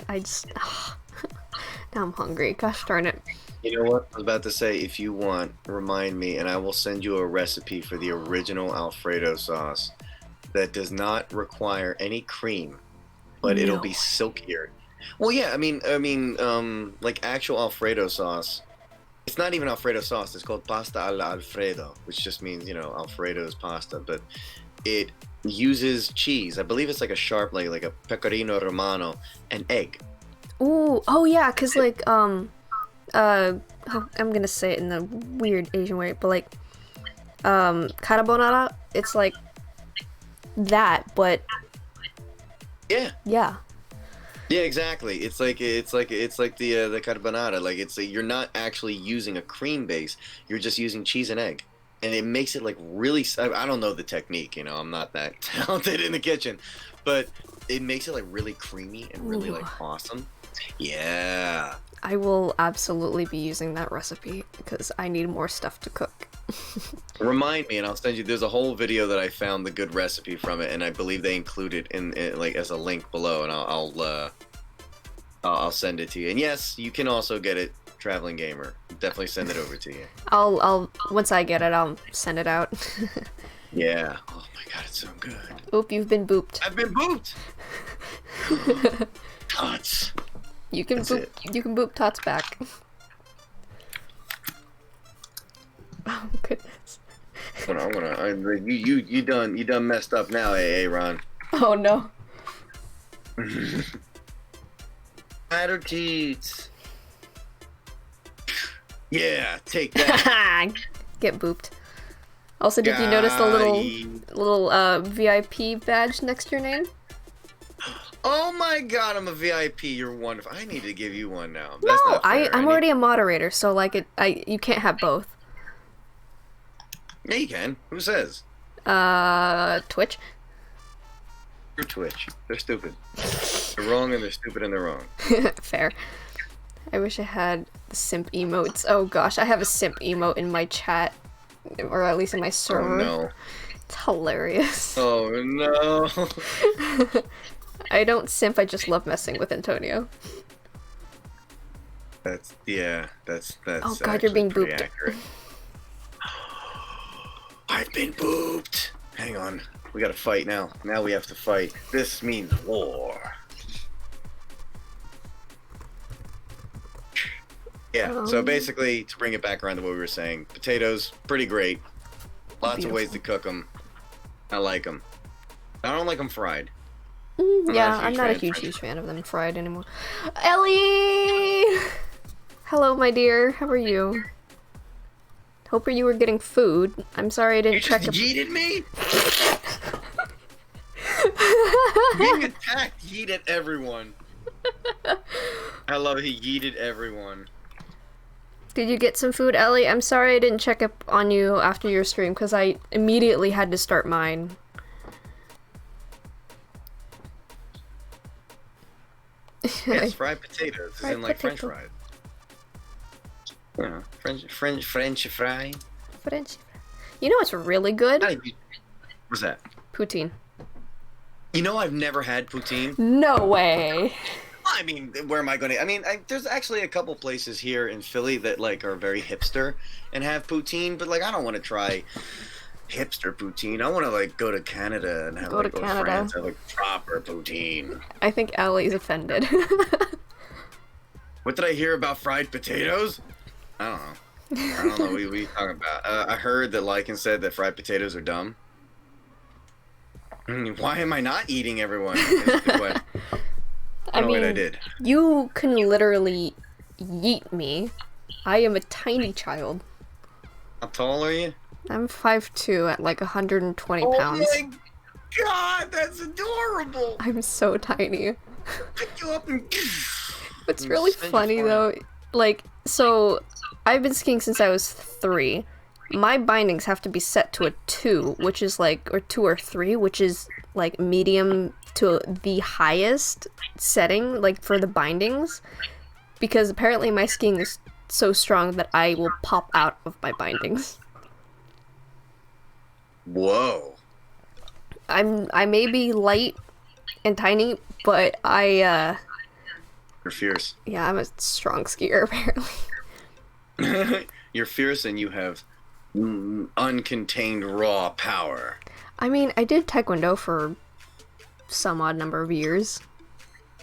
I just, now I'm hungry. Gosh darn it. You know what? I was about to say, if you want, remind me, and I will send you a recipe for the original Alfredo sauce that does not require any cream, but it'll be silkier. Well, yeah, I mean, like actual Alfredo sauce. It's not even Alfredo sauce. It's called pasta alla Alfredo, which just means, Alfredo's pasta, but it uses cheese. I believe it's like a sharp, like a pecorino romano, and egg. Ooh, oh yeah, cause I'm gonna say it in a weird Asian way, but like, carbonara, it's like that, but yeah, yeah, exactly. It's like the carbonara. Like you're not actually using a cream base. You're just using cheese and egg, and it makes it like really. I don't know the technique. I'm not that talented in the kitchen, but it makes it like really creamy and really like awesome. Yeah. I will absolutely be using that recipe because I need more stuff to cook. Remind me, and I'll send you. There's a whole video that I found the good recipe from it, and I believe they include it in like as a link below, and I'll send it to you. And yes, you can also get it, Traveling Gamer. Definitely send it over to you. I'll once I get it, I'll send it out. Yeah. Oh my God, it's so good. Oop, you've been booped. I've been booped. Tots. You can boop Tots back. Oh goodness. You done messed up now, Ron. Oh no. Matter teats. Yeah, take that. Get booped. Also, did you notice the little VIP badge next to your name? Oh my God, I'm a VIP. You're wonderful. I need to give you one now. No, I'm already a moderator, so like you can't have both. Yeah, you can. Who says? Twitch. You're Twitch. They're stupid. They're wrong and they're stupid and they're wrong. Fair. I wish I had the simp emotes. Oh gosh, I have a simp emote in my chat, or at least in my server. Oh no. It's hilarious. Oh no. I don't simp, I just love messing with Antonio. That's oh god, you're being booped. Accurate. I've been booped. Hang on. We gotta fight now. Now we have to fight. This means war. Yeah, so basically, to bring it back around to what we were saying, potatoes, pretty great. Lots of ways to cook them. I like them. I don't like them fried. Yeah, I'm not a huge fan of them fried anymore. Ellie! Hello, my dear. How are you? Hope you were getting food. I'm sorry I didn't check. You just yeeted me? Being attacked yeeted everyone. I love he yeeted everyone. Did you get some food, Ellie? I'm sorry I didn't check up on you after your stream because I immediately had to start mine. Yes, fried potatoes. As in like French fries. Yeah, French fry. French fry. You know what's really good? What's that? Poutine. You know I've never had poutine. No way. I mean, where am I going to... I mean, there's actually a couple places here in Philly that, like, are very hipster and have poutine, but, like, I don't want to try hipster poutine. I want to, like, go to Canada and have, go to France, have, like, proper poutine. I think Ellie's offended. What did I hear about fried potatoes? I don't know. What are you talking about? I heard that Lycan said that fried potatoes are dumb. Why am I not eating everyone? I mean, I did. You can literally yeet me. I am a tiny child. How tall are you? I'm 5'2" at like 120 pounds. Oh my god, that's adorable! I'm so tiny. Pick you up and... What's really funny though, like, so I've been skiing since I was 3. My bindings have to be set to a 2, which is like, or 2 or 3, which is like medium to the highest setting, like for the bindings, because apparently my skiing is so strong that I will pop out of my bindings. Whoa. I may be light and tiny, but you're fierce. Yeah, I'm a strong skier apparently. You're fierce and you have uncontained raw power. I mean, I did taekwondo for some odd number of years.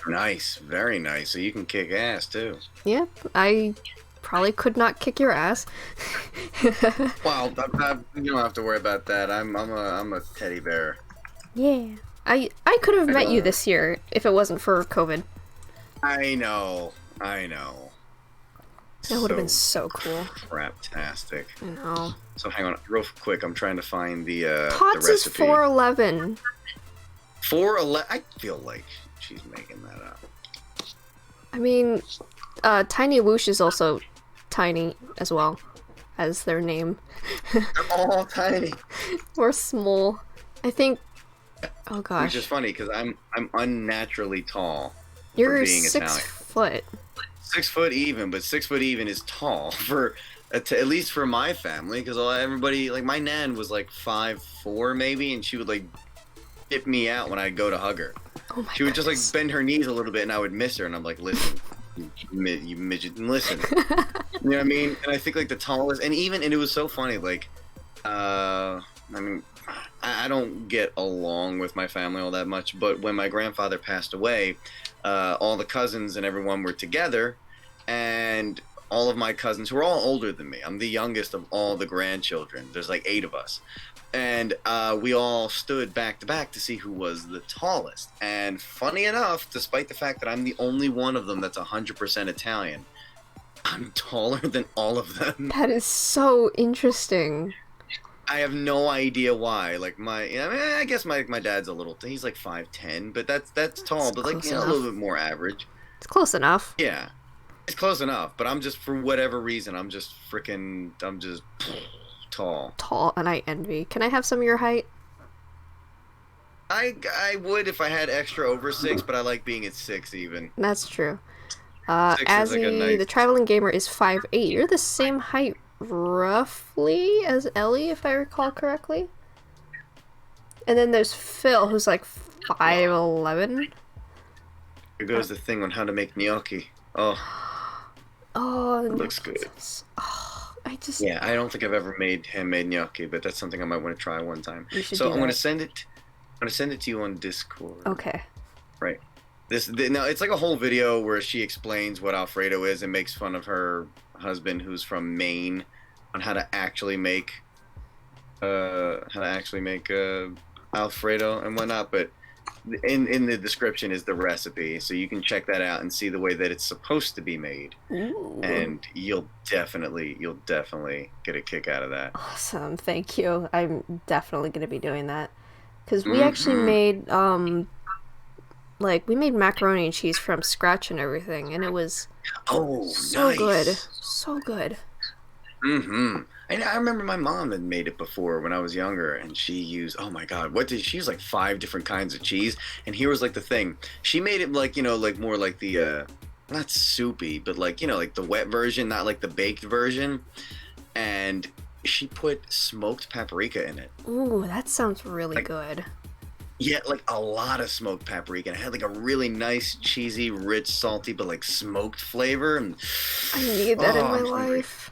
Nice, very nice. So you can kick ass too. Yep, I probably could not kick your ass. Well, you don't have to worry about that. I'm a teddy bear. Yeah, I could have met you this year if it wasn't for COVID. I know. That would have been so cool. Craptastic. I know. So hang on, real quick. I'm trying to find the Tots is 411. 411. I feel like she's making that up. I mean, Tiny Whoosh is also tiny as well as their name. They're all tiny. Or small. I think. Oh gosh. Which is funny because I'm unnaturally tall. You're for being 6 Italian. foot. 6 foot even, but 6 foot even is tall for at least for my family, because everybody, like my nan was like 5'4" maybe, and she would like dip me out when I'd go to hug her. Oh she would just like bend her knees a little bit, and I would miss her, and I'm like, listen, you midget, listen. You know what I mean? And I think like the tallest, and it was so funny, like, I mean, I don't get along with my family all that much, but when my grandfather passed away, all the cousins and everyone were together, and all of my cousins, who are all older than me, I'm the youngest of all the grandchildren, there's like 8 of us, and we all stood back to back to see who was the tallest. And funny enough, despite the fact that I'm the only one of them that's 100% Italian, I'm taller than all of them. That is so interesting. I have no idea why. Like I guess my dad's a little. He's like 5'10", but that's tall. But like a little bit more average. It's close enough. Yeah, it's close enough. But I'm just, for whatever reason, I'm just tall. Tall, and I envy. Can I have some of your height? I would if I had extra over 6, but I like being at 6 even. That's true. Azzy, the traveling gamer, is 5'8". You're the same height, roughly, as Ellie, if I recall correctly. And then there's Phil, who's like 5'11". Here goes the thing on how to make gnocchi. Oh, it looks good. Oh, yeah, I don't think I've ever made handmade gnocchi, but that's something I might want to try one time. So I'm gonna send it. I'm gonna send it to you on Discord. Okay. Right. Now it's like a whole video where she explains what Alfredo is and makes fun of her husband, who's from Maine, on how to actually make how to actually make Alfredo and whatnot, but in the description is the recipe, so you can check that out and see the way that it's supposed to be made. Ooh. And you'll definitely get a kick out of that. Awesome, thank you. I'm definitely gonna be doing that. Because we actually made, we made macaroni and cheese from scratch and everything, and it was so nice. good. So good. And I remember my mom had made it before when I was younger, and she used, oh my god, what did she use? Like 5 different kinds of cheese. And here was like the thing, she made it like, like more like the not soupy, but like, like the wet version, not like the baked version. And she put smoked paprika in it. Ooh, that sounds really good. Yeah, like a lot of smoked paprika. And it had like a really nice, cheesy, rich, salty, but like smoked flavor. And I need that in my life.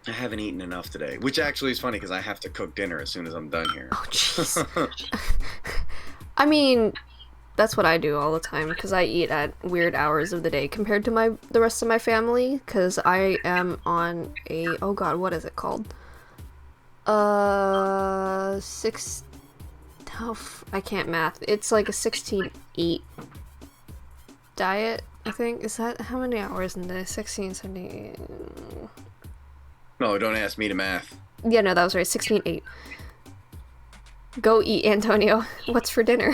I haven't eaten enough today, which actually is funny because I have to cook dinner as soon as I'm done here. Oh, jeez. I mean, that's what I do all the time because I eat at weird hours of the day compared to the rest of my family because I am on a, oh god, what is it called? I can't math. It's like a 16-8 diet, I think. Is that, how many hours in the 16, 17? No, don't ask me to math. Yeah, no, that was right. 16-8. Go eat, Antonio. What's for dinner?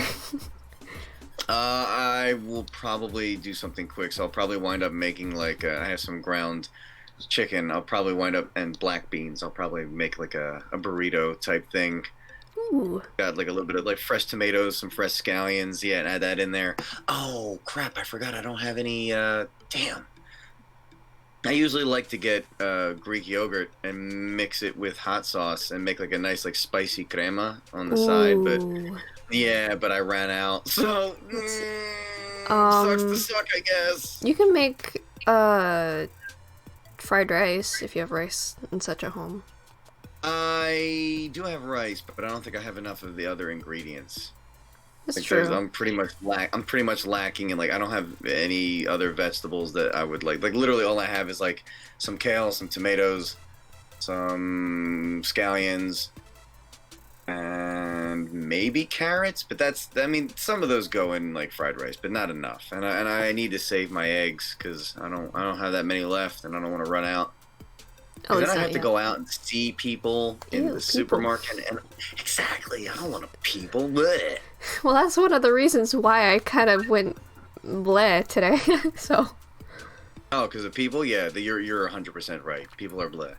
I will probably do something quick. So I'll probably wind up making like I have some ground chicken. I'll probably wind up and black beans. I'll probably make like a burrito type thing. Ooh. Got like a little bit of like fresh tomatoes, some fresh scallions. Yeah, and add that in there. Oh crap! I forgot. I don't have any. Damn. I usually like to get Greek yogurt and mix it with hot sauce and make like a nice like spicy crema on the side, but yeah, but I ran out, so sucks to suck, I guess. You can make fried rice if you have rice in such a home. I do have rice, but I don't think I have enough of the other ingredients. That's true. I'm pretty much lacking in like I don't have any other vegetables that I would like. Like literally all I have is like some kale, some tomatoes, some scallions, and maybe carrots. But some of those go in like fried rice, but not enough. And I need to save my eggs because I don't have that many left, and I don't want to run out. And then I have to go out and see people in the supermarket. And exactly, I don't want to people. Bleh. Well, that's one of the reasons why I kind of went bleh today. So. Oh, because of people? Yeah, you're 100% right. People are bleh.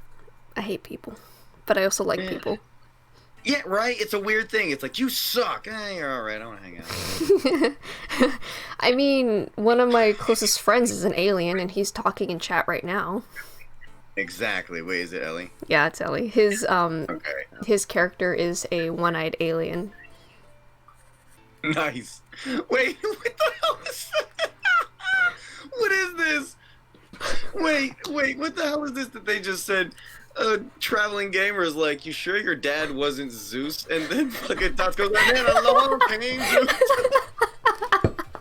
I hate people, but I also like people. Yeah, right? It's a weird thing. It's like, you suck. You're all right. I want to hang out. I mean, one of my closest friends is an alien, and he's talking in chat right now. Exactly. Wait, is it Ellie? Yeah, it's Ellie. His character is a one-eyed alien. Nice. Wait, what the hell is that? What is this? Wait, what the hell is this that they just said? Traveling gamers like, you sure your dad wasn't Zeus? And then fucking Tots goes, man, alone came Zeus.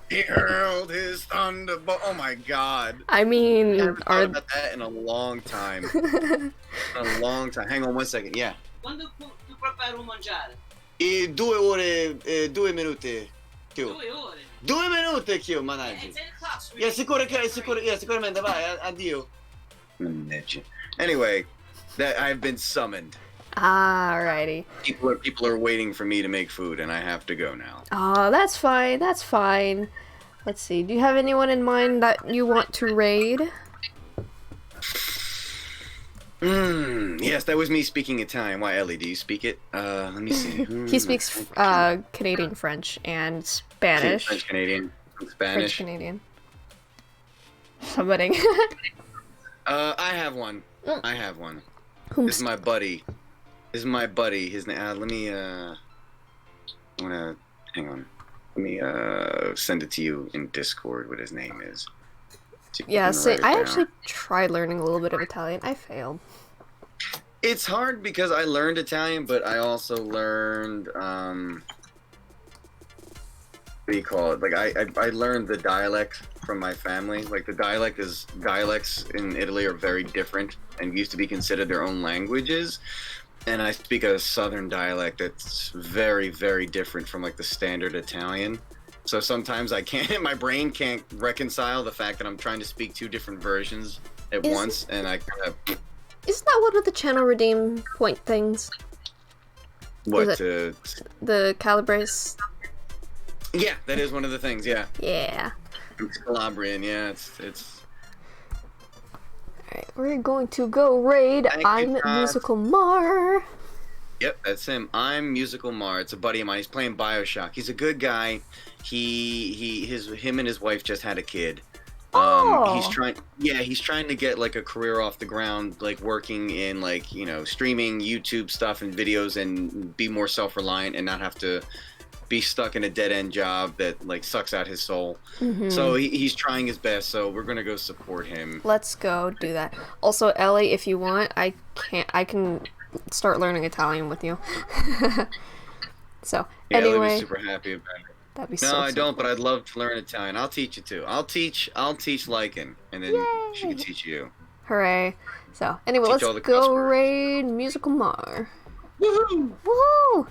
He hurled his thunderbolt. Oh my god. I mean, I haven't thought about that in a long time. Hang on 1 second. Yeah. Quando tu preparo mangiare? 2 ore, 2 minuti. 2 ore? 2 minuti, Q, mannaggia. Yeah, sicuramente, vai, addio. Mannaggia. Anyway, that I've been summoned. Alrighty. People are waiting for me to make food, and I have to go now. Oh, that's fine. That's fine. Let's see. Do you have anyone in mind that you want to raid? Yes, that was me speaking Italian. Why, Ellie? Do you speak it? Let me see. He speaks Canadian French and Spanish. French Canadian, Spanish. French Canadian. Somebody. I have one. Whom This is my buddy. His name. Let me. I'm gonna hang on. Let me send it to you in Discord. What his name is. So yeah. So I actually tried learning a little bit of Italian. I failed. It's hard because I learned Italian, but I also learned what do you call it? Like I learned the dialect from my family. Like the dialects in Italy are very different and used to be considered their own languages. and I speak a southern dialect that's very, very different from like the standard Italian. So sometimes I can't, my brain can't reconcile the fact that I'm trying to speak two different versions at once, and I kind of. Isn't that one of the channel redeem point things? What? The Calabrese. Yeah, that is one of the things. Yeah. Yeah. It's Calabrian. Yeah, it's. Alright, we're going to go raid. I'm Musical Mar. Yep, that's him. I'm Musical Mar. It's a buddy of mine. He's playing BioShock. He's a good guy. Him and his wife just had a kid. Oh. He's trying to get like a career off the ground, like working in like, you know, streaming YouTube stuff and videos and be more self-reliant and not have to be stuck in a dead-end job that like sucks out his soul. Mm-hmm. So he's trying his best, so we're gonna go support him. Let's go do that. Also, Ellie, if you want, I can start learning Italian with you. So Yeah, anyway, Ellie was super happy about it. That'd be No, so I don't, cool. but I'd love to learn Italian. I'll teach you too. I'll teach Lycan, and then she can teach you. Hooray. So, anyway, Teach let's all the cuss go words. raid Musical Mar. Woohoo! Woohoo!